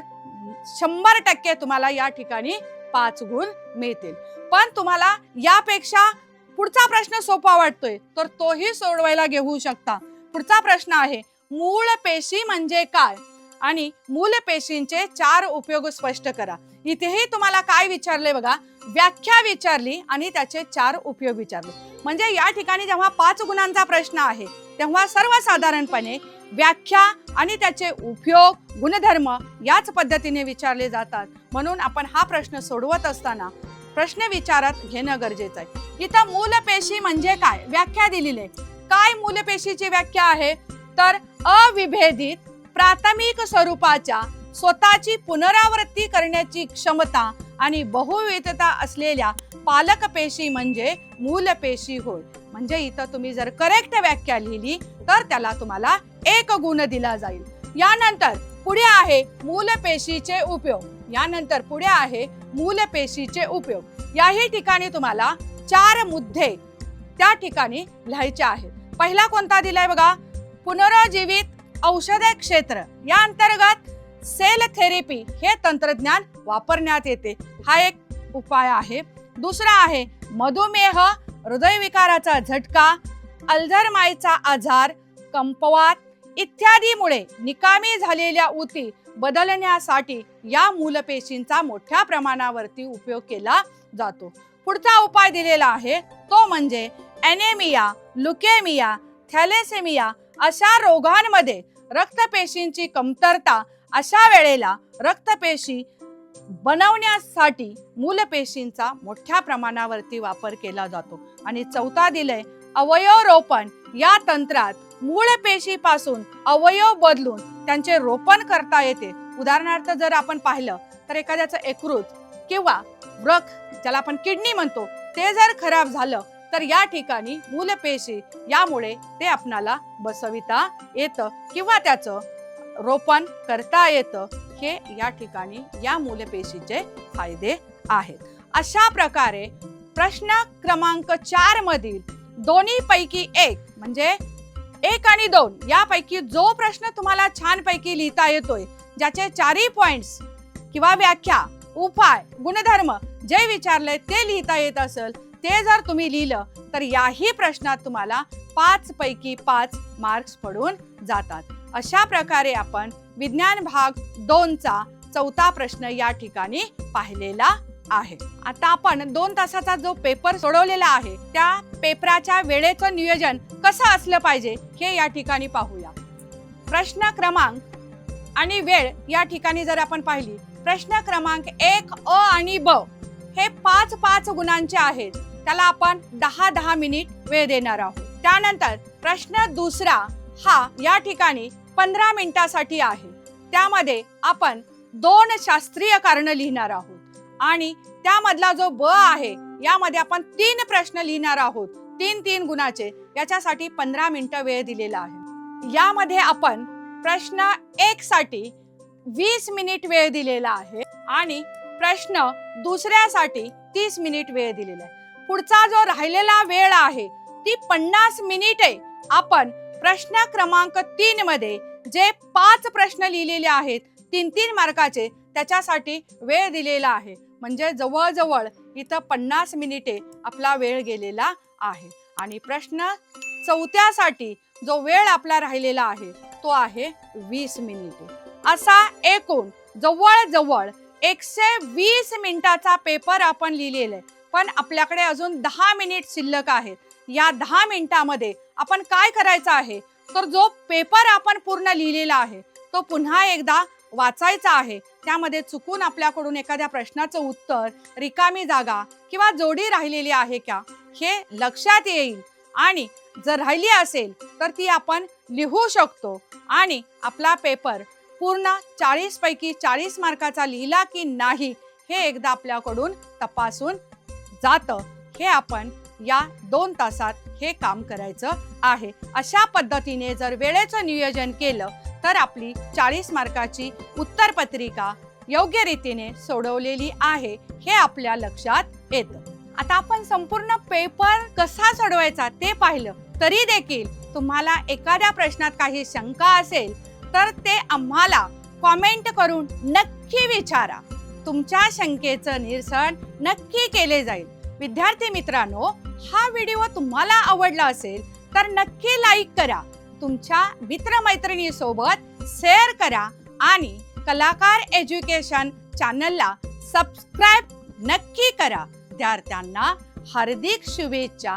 100% तुम्हाला या ठिकाणी 5 गुण मिळतील. पण तुम्हाला यापेक्षा पुढचा प्रश्न सोपा वाटतोय तर तोही सोडवायला घेऊ शकता. पुढचा प्रश्न आहे, मूळ पेशी म्हणजे काय आणि मूल पेशींचे 4 उपयोग स्पष्ट करा. इथेही तुम्हाला काय विचारले बघा, व्याख्या विचारली आणि त्याचे 4 उपयोग विचारले. म्हणजे या ठिकाणी जेव्हा 5 गुणांचा प्रश्न आहे तेव्हा सर्वसाधारणपणे व्याख्या आणि त्याचे उपयोग, गुणधर्म याच पद्धतीने विचारले जातात. म्हणून आपण हा प्रश्न सोडवत असताना प्रश्न विचारात घेणं गरजेचं आहे. इथं मूलपेशी म्हणजे काय व्याख्या दिलेली आहे. काय मूलपेशीची व्याख्या आहे तर अविभेदित प्राथमिक स्वरूपाच्या स्वतःची पुनरावृत्ती करण्याची क्षमता आणि बहुविधता असलेल्या पालक पेशी म्हणजे मूलपेशी होय. म्हणजे इथं तुम्ही जर करेक्ट व्याख्या लिहिली तर त्याला तुम्हाला 1 गुण दिला जाईल. यानंतर पुढे आहे मूलपेशीचे उपयोग. यानंतर पुढे आहे मूलपेशीचे उपयोग. याही ठिकाणी तुम्हाला 4 मुद्दे त्या ठिकाणी लिहायचे आहेत. पहिला कोणता दिलाय बघा, पुनरुज्जीवित औषध क्षेत्र. या अंतर्गत सेल थेरपी हे तंत्रज्ञान वापरण्यात येते, हा एक उपाय आहे. दुसरा आहे मधुमेह, हृदयविकाराचा झटका, अल्झायमरचा आजार, कंपवात इत्यादीमुळे निकामी झालेल्या ऊती बदलण्यासाठी या मूलपेशींचा मोठ्या प्रमाणावरती उपयोग केला जातो. पुढचा उपाय दिलेला आहे तो म्हणजे ॲनेमिया, ल्युकेमिया, थॅलेसेमिया अशा रोगांमध्ये रक्तपेशींची कमतरता. अशा वेळेला रक्तपेशी बनवण्यासाठी मूलपेशींचा मोठ्या प्रमाणावरती वापर केला जातो. आणि चौथा दिलंय अवयव रोपण. या तंत्रात मूलपेशीपासून अवयव बदलून त्यांचे रोपण करता येते. उदाहरणार्थ जर आपण पाहिलं तर एखाद्याचं यकृत किंवा वृक ज्याला आपण किडनी म्हणतो ते जर खराब झालं तर या ठिकाणी मूलपेशी यामुळे ते आपणाला बसविता येतं किंवा त्याचं रोपण करता येतं. हे या ठिकाणी या मूलपेशीचे फायदे आहेत. अशा प्रकारे प्रश्न क्रमांक 4 मधील दोन्ही पैकी एक म्हणजे 1 आणि 2 यापैकी जो प्रश्न तुम्हाला छानपैकी लिहिता येतोय, ज्याचे 4ही पॉइंट्स किंवा व्याख्या, उपाय, गुणधर्म जे विचारले ते लिहिता येत असेल, ते जर तुम्ही लिहिलं तर याही प्रश्नात तुम्हाला 5 पैकी 5 मार्क्स पडून जातात. अशा प्रकारे आपण विज्ञान भाग 2 चा चौथा प्रश्न या ठिकाणी पाहिलेला आहे. आता आपण 2 तासाचा जो पेपर सोडवलेला आहे त्या पेपराच्या वेळेचं नियोजन कसं असलं पाहिजे हे या ठिकाणी पाहूया. प्रश्न क्रमांक आणि वेळ या ठिकाणी जर आपण पाहिली, प्रश्न क्रमांक 1 अ आणि ब हे 5-5 गुणांचे आहेत. त्याला आपण 10-10 मिनिट वेळ देणार आहोत. त्यानंतर प्रश्न दुसरा हा या ठिकाणी 15 मिनिटासाठी आहे. त्यामध्ये आपण 2 शास्त्रीय कारण लिहिणार आहोत आणि त्यामधला जो ब आहे यामध्ये आपण 3 प्रश्न लिहिणार आहोत 3-3 गुणाचे. याच्यासाठी 15 मिनिटं वेळ दिलेला आहे. यामध्ये आपण प्रश्न 1 साठी 20 मिनिट वेळ दिलेला आहे आणि प्रश्न दुसऱ्यासाठी 30 मिनिट वेळ दिलेला आहे. पुढचा जो राहिलेला वेळ आहे ती 50 मिनिटे आपण प्रश्न क्रमांक 3 मध्ये जे 5 प्रश्न लिहिलेले आहेत 3-3 मार्काचे त्याच्यासाठी वेळ दिलेला आहे. म्हणजे जवळजवळ इथं 50 मिनिटे आपला वेळ गेलेला आहे. आणि प्रश्न चौथ्यासाठी जो वेळ आपला राहिलेला आहे तो आहे 20 मिनिटे. असा एकूण जवळजवळ 120 मिनिटाचा पेपर आपण लिहिलेला आहे. पण आपल्याकडे अजून 10 मिनिट शिल्लक आहेत. या 10 मिनिटामध्ये आपण काय करायचं आहे तर जो पेपर आपण पूर्ण लिहिलेला आहे तो पुन्हा एकदा वाचायचा आहे. त्यामध्ये चुकून आपल्याकडून एखाद्या प्रश्नाचं उत्तर, रिकामी जागा किंवा जोडी राहिलेली आहे का हे लक्षात येईल आणि जर राहिली असेल तर ती आपण लिहू शकतो आणि आपला पेपर पूर्ण 40 पैकी 40 मार्काचा लिहिला की नाही हे एकदा आपल्याकडून तपासून जातं. हे आपण या 2 तासात हे काम करायचं आहे. अशा पद्धतीने जर वेळेचं नियोजन केलं तर आपली 40 मार्काची उत्तरपत्रिका योग्य रीतीने सोडवलेली आहे हे आपल्या लक्षात येतं. आता आपण संपूर्ण पेपर कसा सोडवायचा ते पाहिलं, तरी देखील तुम्हाला एखाद्या प्रश्नात काही शंका असेल तर ते आम्हाला कॉमेंट करून नक्की विचारा. तुमच्या शंकेचं निरसन नक्की केले जाईल. विद्यार्थी मित्रांनो, हा व्हिडिओ तुम्हाला आवडला असेल तर नक्की लाईक करा, तुमच्या मित्रमैत्रिणीसोबत शेअर करा आणि कलाकार एज्युकेशन चॅनलला सबस्क्राईब नक्की करा. विद्यार्थ्यांना हार्दिक शुभेच्छा.